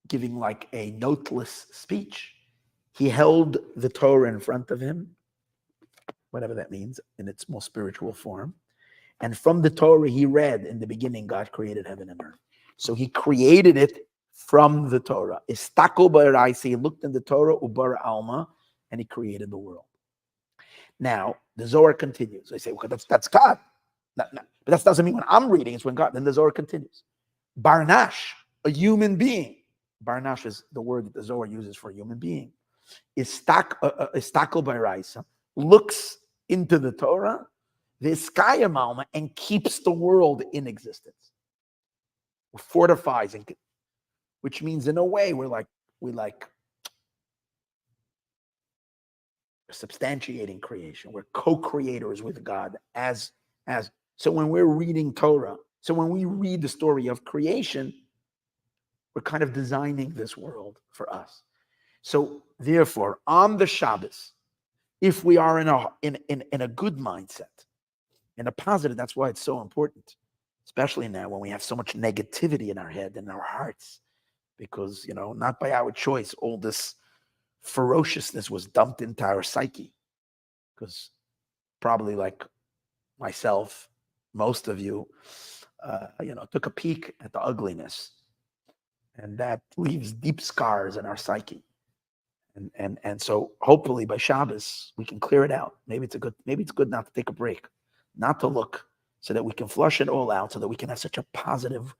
Speaker 1: giving like a noteless speech. He held the Torah in front of him, whatever that means, in its most spiritual form. And from the Torah, he read, in the beginning, God created heaven and earth. So he created it from the Torah. Istako ba'araisa, he looked in the Torah, ubara alma, and he created the world. Now, the Zohar continues. I say, well, that's God. But that doesn't mean when I'm reading, it's when God. Then the Zohar continues. Barnash, a human being. Barnash is the word that the Zohar uses for a human being. Istako ba'araisa, looks into the Torah, the Iskaya Malma, and keeps the world in existence. Fortifies, which means in a way we're substantiating creation. We're co-creators with God as so when we're reading Torah, so when we read the story of creation, we're kind of designing this world for us. So therefore, on the Shabbos, if we are in a good mindset, in a positive, that's why it's so important, especially now when we have so much negativity in our head and our hearts, because not by our choice, all this ferociousness was dumped into our psyche, because probably like myself, most of you, took a peek at the ugliness, and that leaves deep scars in our psyche. And so hopefully by Shabbos we can clear it out. Maybe it's good not to take a break, not to look, so that we can flush it all out, so that we can have such a positive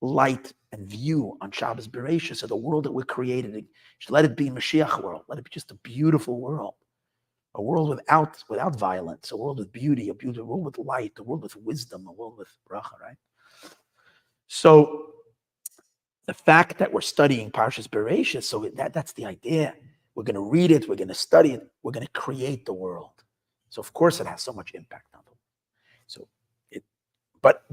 Speaker 1: light and view on Shabbos Bereshit. So the world that we're created, let it be Mashiach world. Let it be just a beautiful world, a world without violence, a world with beauty, a world with light, a world with wisdom, a world with bracha. Right. So the fact that we're studying Parshas Bereshit, so that's the idea. We're going to read it. We're going to study it. We're going to create the world. So of course it has so much impact on the world. So but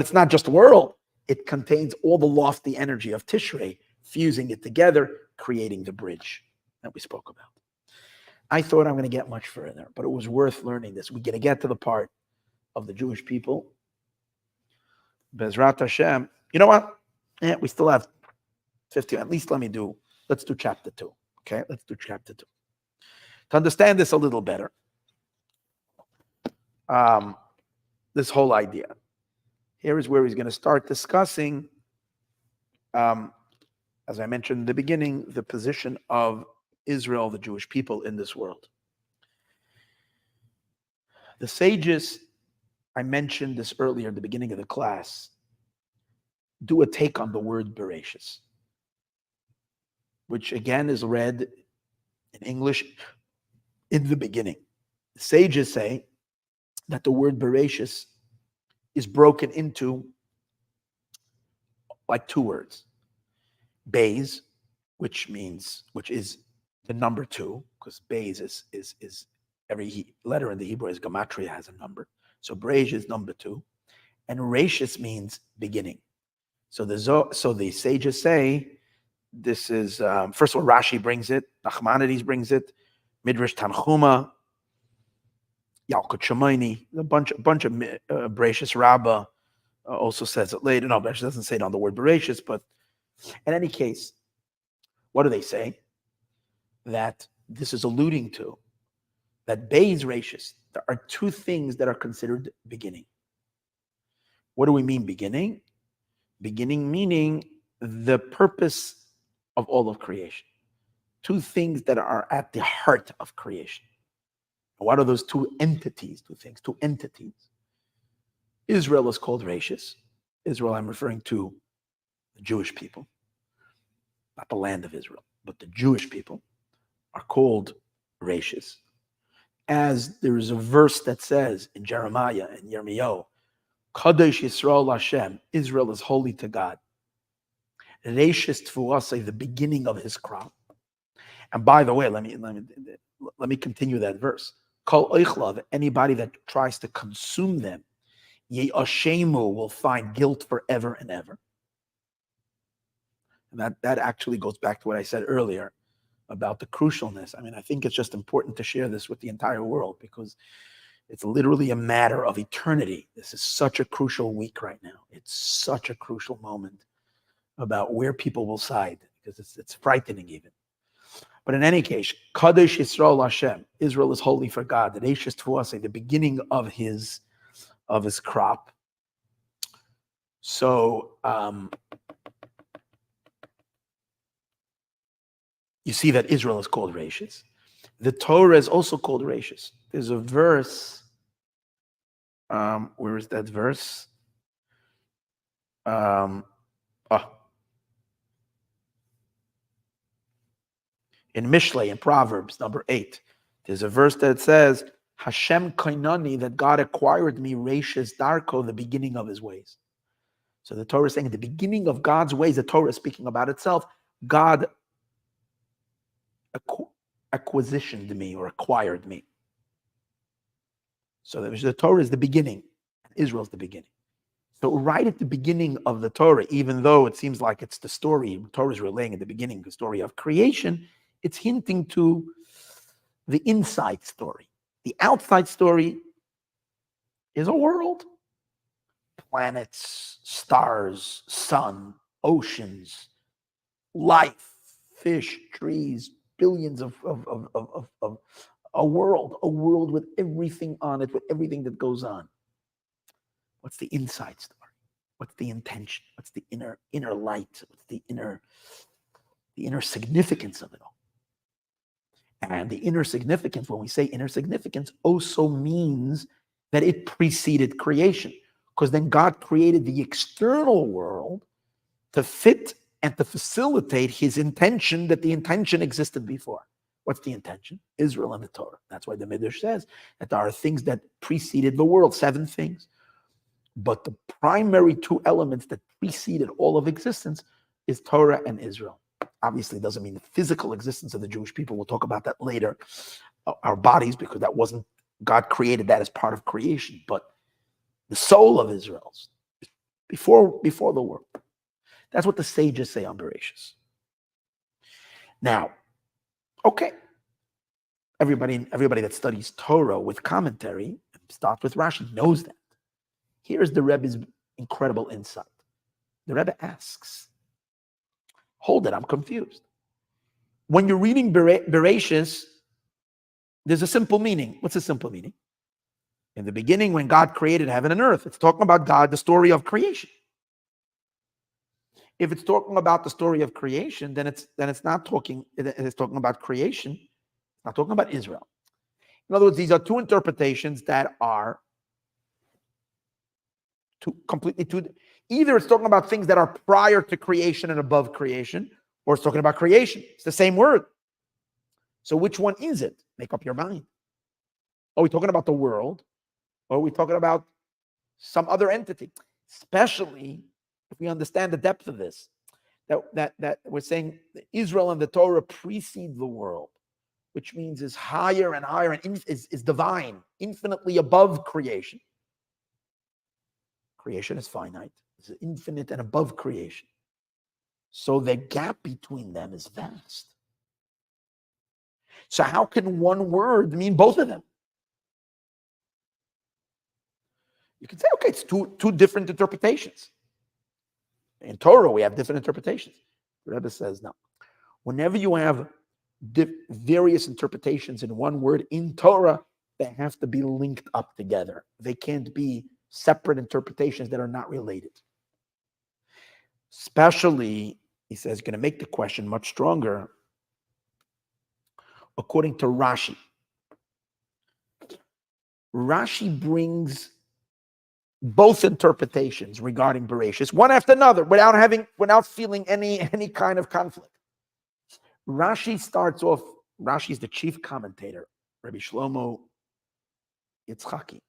Speaker 1: it's not just world. It contains all the lofty energy of Tishrei, fusing it together, creating the bridge that we spoke about. I thought I'm going to get much further, but it was worth learning this. We're going to get to the part of the Jewish people. Bezrat Hashem. You know what? Yeah, we still have 50. At least let's do chapter 2. Okay, let's do chapter 2. To understand this a little better, this whole idea. Here is where he's going to start discussing, as I mentioned in the beginning, the position of Israel, the Jewish people in this world. The sages, I mentioned this earlier in the beginning of the class, do a take on the word Bereshis, which again is read in English, in the beginning. The sages say that the word Bereshis is broken into like two words. Beis, which is the number two, because Beis is every letter in the Hebrew is gematria, has a number. So Breishis is number two, and Reshis means beginning. So the sages say this is first of all Rashi brings it, Nachmanides brings it, Midrash Tanchuma, Yalkut Shemaini, a bunch of Breishis Rabbah also says it later. No, Bereshit doesn't say it on the word Bereshit, but in any case, what do they say? That this is alluding to that Beis Reshis, there are two things that are considered beginning. What do we mean beginning? Beginning meaning the purpose of all of creation. Two things that are at the heart of creation. What are those two entities? Two entities. Israel is called Reshis. Israel, I'm referring to the Jewish people, not the land of Israel, but the Jewish people are called Reshis. As there is a verse that says in Jeremiah and Yirmiyahu, Kadosh Yisrael Hashem, Israel is holy to God. Reshis Tfuasei, the beginning of his crop. And by the way, let me continue that verse. Kol Oichlav, anybody that tries to consume them, Ye Ashemu will find guilt forever and ever. And that actually goes back to what I said earlier about the crucialness. I mean, I think it's just important to share this with the entire world because it's literally a matter of eternity. This is such a crucial week right now. It's such a crucial moment about where people will side because it's frightening even. But in any case, Kadosh Yisrael Hashem, Israel is holy for God. The Reshis Tfuasei, the beginning of his crop. So you see that Israel is called Reshis. The Torah is also called Reshis. There's a verse. Where is that verse? In Mishlei, in Proverbs, number 8, there's a verse that says, Hashem kainani, that God acquired me, Reshis darko, the beginning of his ways. So the Torah is saying at the beginning of God's ways, the Torah is speaking about itself, God acquisitioned me or acquired me. So the Torah is the beginning. Israel is the beginning. So right at the beginning of the Torah, even though it seems like it's the story, the Torah is relaying at the beginning the story of creation, it's hinting to the inside story. The outside story is a world. Planets, stars, sun, oceans, life, fish, trees, billions of a world with everything on it, with everything that goes on. What's the inside story? What's the intention? What's the inner light? What's the inner significance of it all? And the inner significance, when we say inner significance, also means that it preceded creation. Because then God created the external world to fit and to facilitate his intention, that the intention existed before. What's the intention? Israel and the Torah. That's why the Midrash says that there are things that preceded the world, 7 things. But the primary 2 elements that preceded all of existence is Torah and Israel. Obviously, it doesn't mean the physical existence of the Jewish people. We'll talk about that later. Our bodies, because that wasn't, God created that as part of creation. But the soul of Israel's before the world. That's what the sages say on Bereshit. Now, okay, everybody that studies Torah with commentary, starts with Rashi, knows that. Here's the Rebbe's incredible insight. The Rebbe asks, hold it, I'm confused. When you're reading Bereshit, there's a simple meaning. What's the simple meaning? In the beginning, when God created heaven and earth, it's talking about God, the story of creation. If it's talking about the story of creation, then it's not talking. It's talking about creation. It's not talking about Israel. In other words, these are 2 interpretations that are completely two. Either it's talking about things that are prior to creation and above creation, or it's talking about creation. It's the same word. So which one is it? Make up your mind. Are we talking about the world? Or are we talking about some other entity? Especially if we understand the depth of this, that we're saying Israel and the Torah precede the world, which means is higher and higher and is divine, infinitely above creation. Creation is finite, it's infinite and above creation. So the gap between them is vast. So how can one word mean both of them? You can say, okay, it's two different interpretations. In Torah, we have different interpretations. The Rebbe says, no. Whenever you have various interpretations in one word in Torah, they have to be linked up together. They can't be separate interpretations that are not related. Especially, he says, going to make the question much stronger, according to Rashi. Rashi brings both interpretations regarding Bereshis, one after another, without feeling any kind of conflict. Rashi starts off. Rashi is the chief commentator, Rabbi Shlomo Yitzchaki,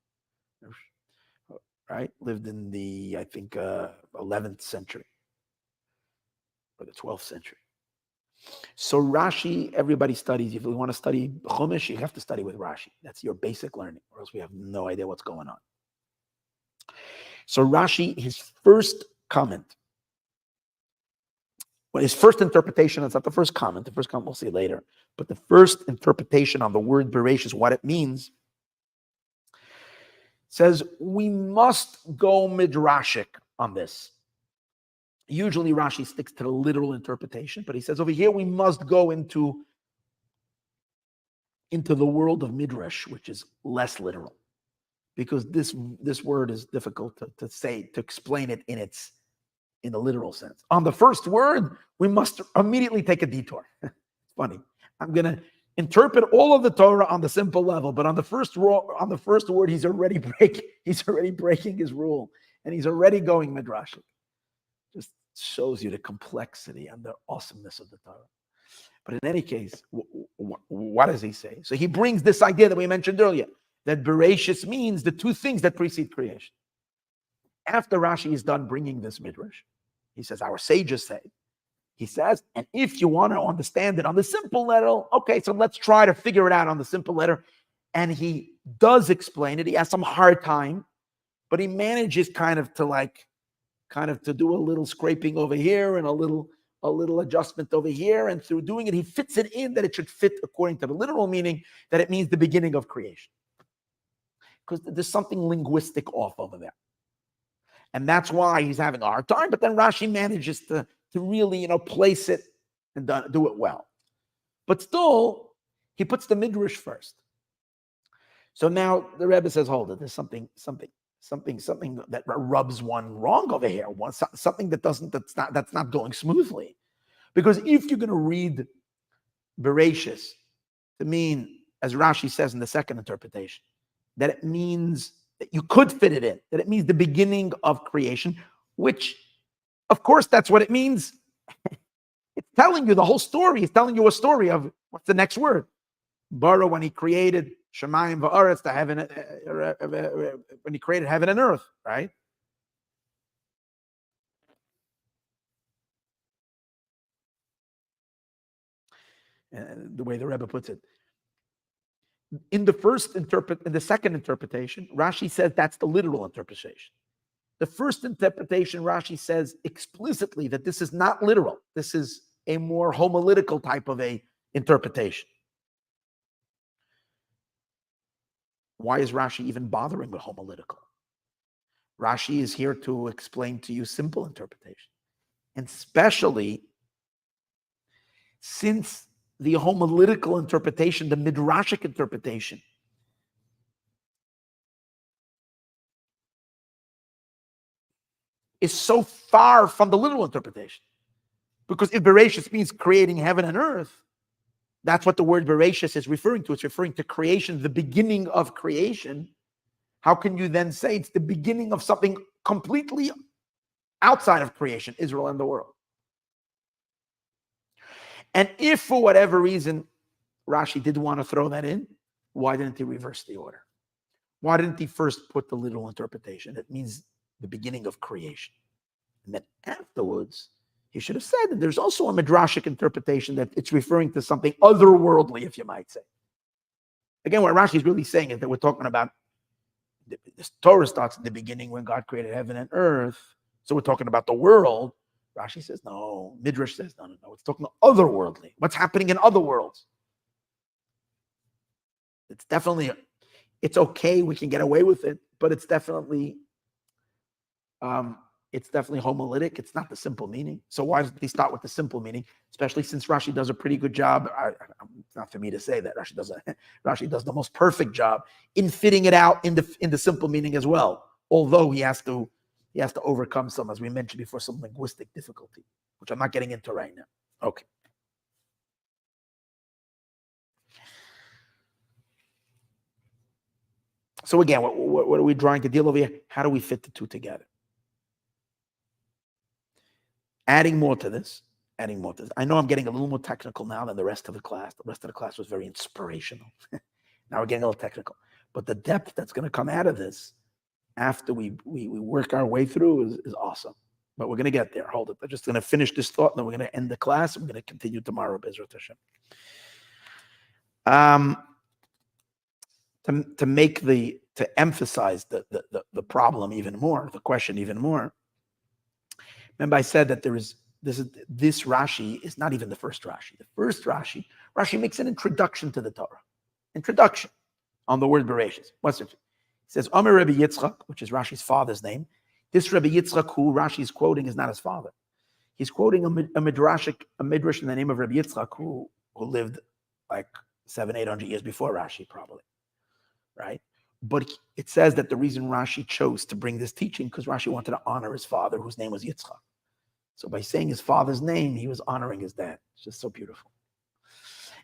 Speaker 1: right? Lived in the, I think, 11th century or the 12th century. So Rashi, everybody studies. If you want to study Chumash, you have to study with Rashi. That's your basic learning, or else we have no idea what's going on. So Rashi, his first comment, well, his first interpretation, it's not the first comment. The first comment we'll see later. But the first interpretation on the word Bereshis, what it means, says we must go midrashic on this. Usually Rashi sticks to the literal interpretation, but he says over here we must go into the world of midrash, which is less literal, because this word is difficult to explain it in the literal sense. On the first word, we must immediately take a detour. It's funny. I'm going to interpret all of the Torah on the simple level, but on the first word, he's already breaking his rule, and he's already going midrashic. Just shows you the complexity and the awesomeness of the Torah. But in any case, what does he say? So he brings this idea that we mentioned earlier, that Bereshis means the two things that precede creation. After Rashi is done bringing this midrash, he says, our sages say, he says, and if you want to understand it on the simple letter, okay, so let's try to figure it out on the simple letter. And he does explain it. He has some hard time, but he manages kind of to do a little scraping over here and a little adjustment over here. And through doing it, he fits it in that it should fit according to the literal meaning, that it means the beginning of creation. Because there's something linguistic off over there. And that's why he's having a hard time. But then Rashi manages to really, place it and do it well. But still, he puts the midrash first. So now the Rebbe says, hold it, there's something that rubs one wrong over here. Something that's not going smoothly. Because if you're going to read Breishis to mean, as Rashi says in the second interpretation, that it means that you could fit it in, that it means the beginning of creation, which, of course, that's what it means. It's telling you the whole story. It's telling you a story of what's the next word. Bara, when he created Shemayim va'aretz, the heaven, when he created heaven and earth, right? And the way the Rebbe puts it. In the second interpretation, Rashi says that's the literal interpretation. The first interpretation, Rashi says explicitly that this is not literal. This is a more homiletical type of a interpretation. Why is Rashi even bothering with homiletical? Rashi is here to explain to you simple interpretation. And especially since the homiletical interpretation, the midrashic interpretation, is so far from the literal interpretation. Because if Bereshit means creating heaven and earth, that's what the word Bereshit is referring to. It's referring to creation, the beginning of creation. How can you then say it's the beginning of something completely outside of creation, Israel and the world? And if for whatever reason Rashi did want to throw that in, why didn't he reverse the order? Why didn't he first put the literal interpretation? It means the beginning of creation. And then afterwards, he should have said that there's also a midrashic interpretation that it's referring to something otherworldly, if you might say. Again, what Rashi is really saying is that we're talking about, this Torah starts in the beginning when God created heaven and earth. So we're talking about the world. Rashi says, no. Midrash says, no. It's talking otherworldly. What's happening in other worlds? It's definitely, it's okay. We can get away with it, but it's definitely homiletic. It's not the simple meaning. So why does he start with the simple meaning? Especially since Rashi does a pretty good job. It's not for me to say that Rashi does the most perfect job in fitting it out in the simple meaning as well. Although he has to overcome some, as we mentioned before, some linguistic difficulty, which I'm not getting into right now. Okay. So again, what are we trying to deal over here? How do we fit the two together? Adding more to this. I know I'm getting a little more technical now than the rest of the class. The rest of the class was very inspirational. Now we're getting a little technical. But the depth that's going to come out of this after we work our way through is awesome. But we're going to get there. Hold it. I'm just going to finish this thought, and then we're going to end the class. I'm going to continue tomorrow, Bezrat Hashem. To emphasize the problem even more, the question even more. Remember, I said that this Rashi is not even the first Rashi. The first Rashi makes an introduction to the Torah. Introduction on the word Bereshit. What's it? It says, Omer Rabbi Yitzchak, which is Rashi's father's name. This Rabbi Yitzchak, who Rashi is quoting, is not his father. He's quoting a midrash in the name of Rabbi Yitzchak, who lived like 700-800 years before Rashi, probably. Right? But it says that the reason Rashi chose to bring this teaching because Rashi wanted to honor his father, whose name was Yitzchak. So by saying his father's name, he was honoring his dad. It's just so beautiful.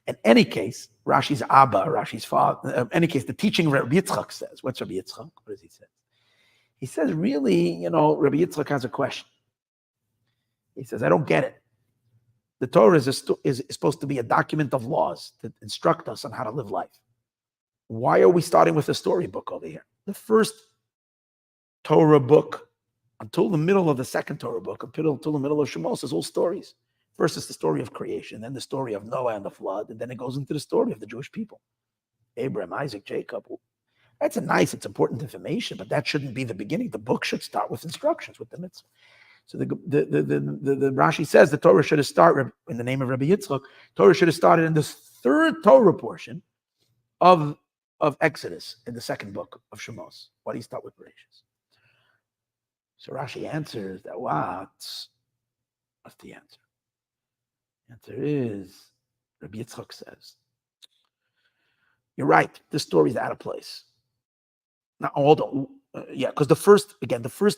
Speaker 1: In any case, Rashi's Abba, Rashi's father, in any case, the teaching Rabbi Yitzchak says, what's Rabbi Yitzchak? What does he say? He says, really, Rabbi Yitzchak has a question. He says, I don't get it. The Torah is supposed to be a document of laws to instruct us on how to live life. Why are we starting with a storybook over here? The first Torah book until the middle of the second Torah book, until the middle of Shemos, is all stories. First is the story of creation, then the story of Noah and the flood, and then it goes into the story of the Jewish people. Abraham, Isaac, Jacob. It's important information, but that shouldn't be the beginning. The book should start with instructions, with the mitzvah. So the Rashi says the Torah should have started in the name of Rabbi Yitzchak. Torah should have started in this third Torah portion of Exodus in the second book of Shemos. Why do you start with Breishis? So Rashi answers that what's the answer? The answer is, Rabbi Yitzchak says, you're right, this story is out of place. Now, because the first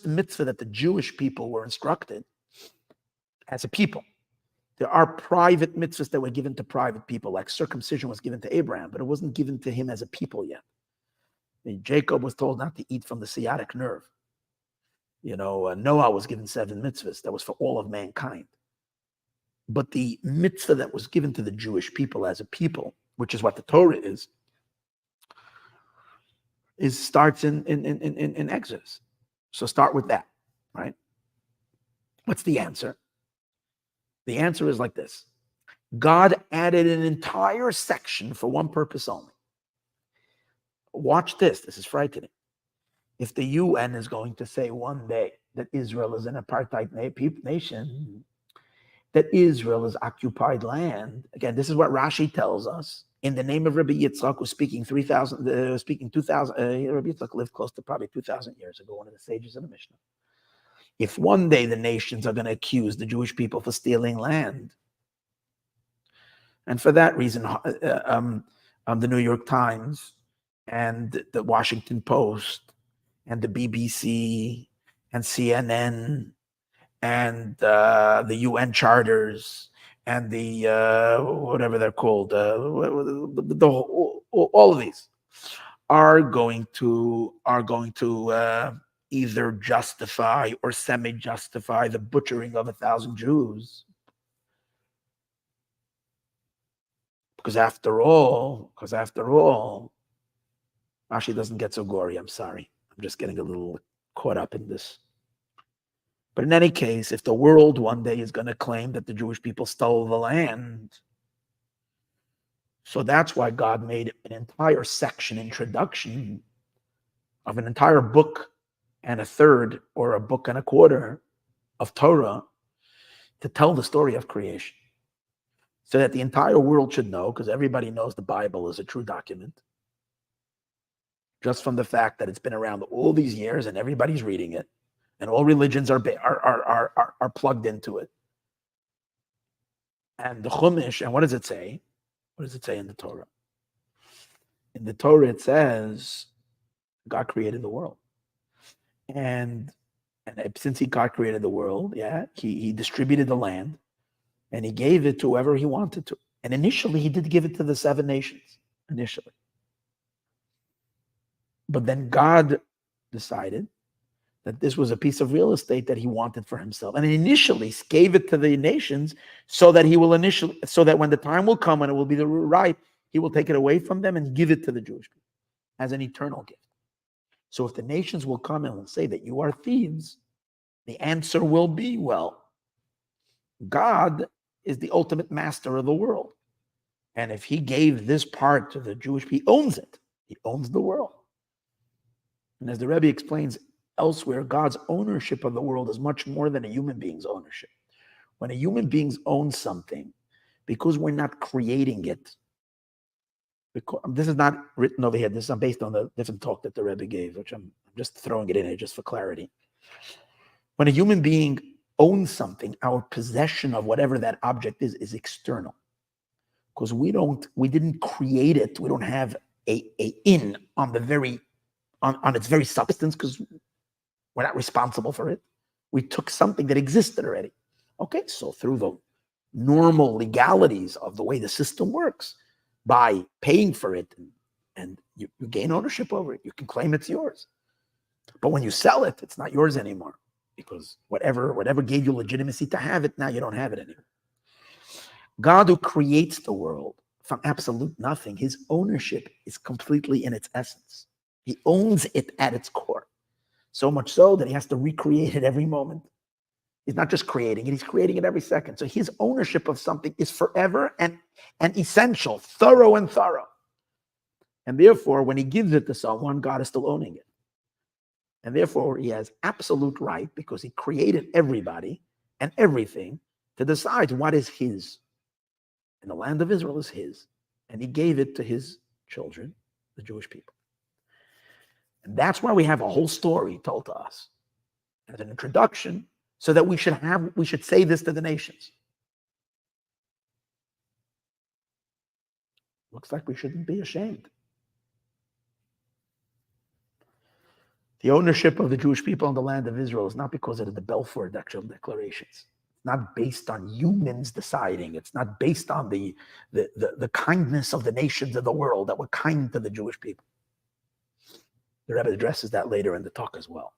Speaker 1: mitzvah that the Jewish people were instructed as a people. There are private mitzvahs that were given to private people, like circumcision was given to Abraham, but it wasn't given to him as a people yet. Jacob was told not to eat from the sciatic nerve. Noah was given 7 mitzvahs. That was for all of mankind. But the mitzvah that was given to the Jewish people as a people, which is what the Torah starts in Exodus. So start with that, right? What's the answer? The answer is like this. God added an entire section for one purpose only. Watch this. This is frightening. If the UN is going to say one day that Israel is an apartheid nation, that Israel is occupied land, again, this is what Rashi tells us. In the name of Rabbi Yitzchak, who's speaking 2,000, Rabbi Yitzchak lived close to probably 2,000 years ago, one of the sages of the Mishnah. If one day the nations are going to accuse the Jewish people for stealing land, and for that reason, the New York Times and the Washington Post and the BBC and CNN and the UN charters and the whatever they're called, all of these are going to either justify or semi-justify the butchering of 1,000 Jews. Because after all, Rashi doesn't get so gory. I'm sorry. I'm just getting a little caught up in this. But in any case, if the world one day is going to claim that the Jewish people stole the land, so that's why God made an entire section, introduction, of an entire book and a third, or a book and a quarter of Torah, to tell the story of creation. So that the entire world should know, because everybody knows the Bible is a true document, just from the fact that it's been around all these years and everybody's reading it, and all religions are plugged into it. And the Chumash, and what does it say? What does it say in the Torah? In the Torah, it says God created the world. And since God created the world, he distributed the land, and he gave it to whoever he wanted to. And initially, he did give it to the 7 nations, initially. But then God decided that this was a piece of real estate that he wanted for himself. And he initially gave it to the nations so that so that when the time will come and it will be the right, he will take it away from them and give it to the Jewish people as an eternal gift. So if the nations will come and will say that you are thieves, the answer will be, well, God is the ultimate master of the world. And if he gave this part to the Jewish people, he owns it. He owns the world. And as the Rebbe explains elsewhere, God's ownership of the world is much more than a human being's ownership. When a human being owns something, because we're not creating it, because this is not written over here, this is based on the different talk that the Rebbe gave, which I'm just throwing it in here just for clarity. When a human being owns something, our possession of whatever that object is external. Because we didn't create it, we don't have a in on its very substance, because we're not responsible for it. We took something that existed already. Okay, so through the normal legalities of the way the system works, by paying for it, and you gain ownership over it, you can claim it's yours. But when you sell it, it's not yours anymore, because whatever gave you legitimacy to have it, now you don't have it anymore. God, who creates the world from absolute nothing, his ownership is completely in its essence. He owns it at its core. So much so that he has to recreate it every moment. He's not just creating it, he's creating it every second. So his ownership of something is forever and essential, thorough. And therefore, when he gives it to someone, God is still owning it. And therefore, he has absolute right, because he created everybody and everything, to decide what is his. And the land of Israel is his. And he gave it to his children, the Jewish people. And that's why we have a whole story told to us as an introduction, so that we should say this to the nations. Looks like we shouldn't be ashamed. The ownership of the Jewish people in the land of Israel is not because of the Balfour Declarations. It's not based on humans deciding. It's not based on the kindness of the nations of the world that were kind to the Jewish people. The Rebbe addresses that later in the talk as well.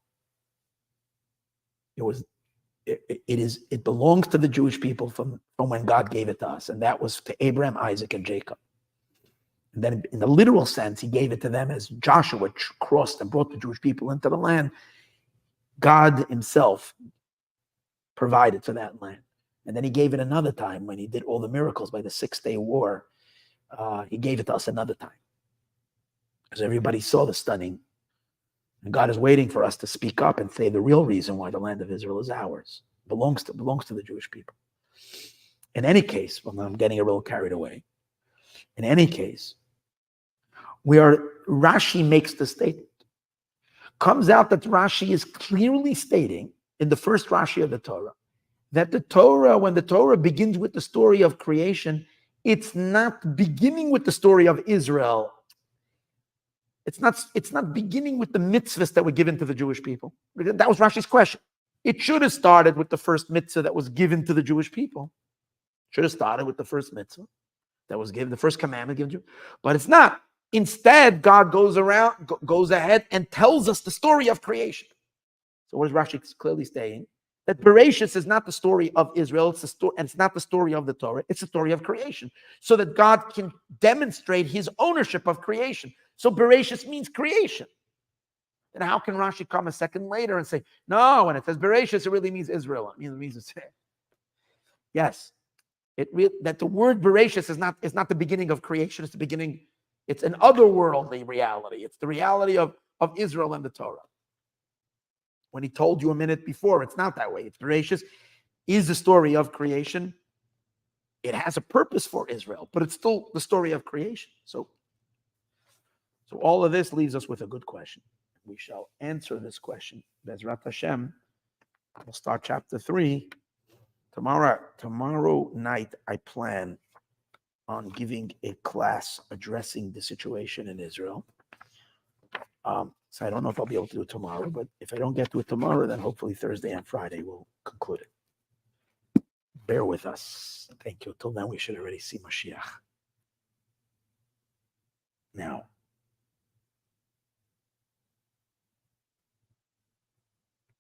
Speaker 1: It belongs to the Jewish people from when God gave it to us, and that was to Abraham, Isaac, and Jacob. And then in the literal sense, he gave it to them as Joshua crossed and brought the Jewish people into the land. God himself provided for that land. And then he gave it another time when he did all the miracles by the 6-day war. He gave it to us another time, because everybody saw the stunning. And God is waiting for us to speak up and say the real reason why the land of Israel is ours. Belongs to the Jewish people. In any case, well, I'm getting a little carried away. In any case, Rashi makes the statement. Comes out that Rashi is clearly stating in the first Rashi of the Torah that when the Torah begins with the story of creation, it's not beginning with the story of Israel. It's not beginning with the mitzvahs that were given to the Jewish people. That was Rashi's question. It should have started with the first mitzvah that was given to the Jewish people. Should have started with the first mitzvah that was given, the first commandment given to you. But it's not. Instead, God goes ahead and tells us the story of creation. So what is Rashi clearly saying? That Bereshit is not the story of Israel, and it's not the story of the Torah, it's the story of creation. So that God can demonstrate his ownership of creation. So Bereshit means creation. then how can Rashi come a second later and say, no, when it says Bereshis, it really means Israel. It means it's, yes, that the word Bereshis is not the beginning of creation. It's the beginning. It's an otherworldly reality. It's the reality of Israel and the Torah. When he told you a minute before, it's not that way. It's Breishis is the story of creation. It has a purpose for Israel, but it's still the story of creation. So all of this leaves us with a good question. We shall answer this question. Bezrat Hashem, we'll start chapter 3 tomorrow. Tomorrow night, I plan on giving a class addressing the situation in Israel. So I don't know if I'll be able to do it tomorrow, but if I don't get to it tomorrow, then hopefully Thursday and Friday we'll conclude it. Bear with us. Thank you. Till then, we should already see Mashiach. Now,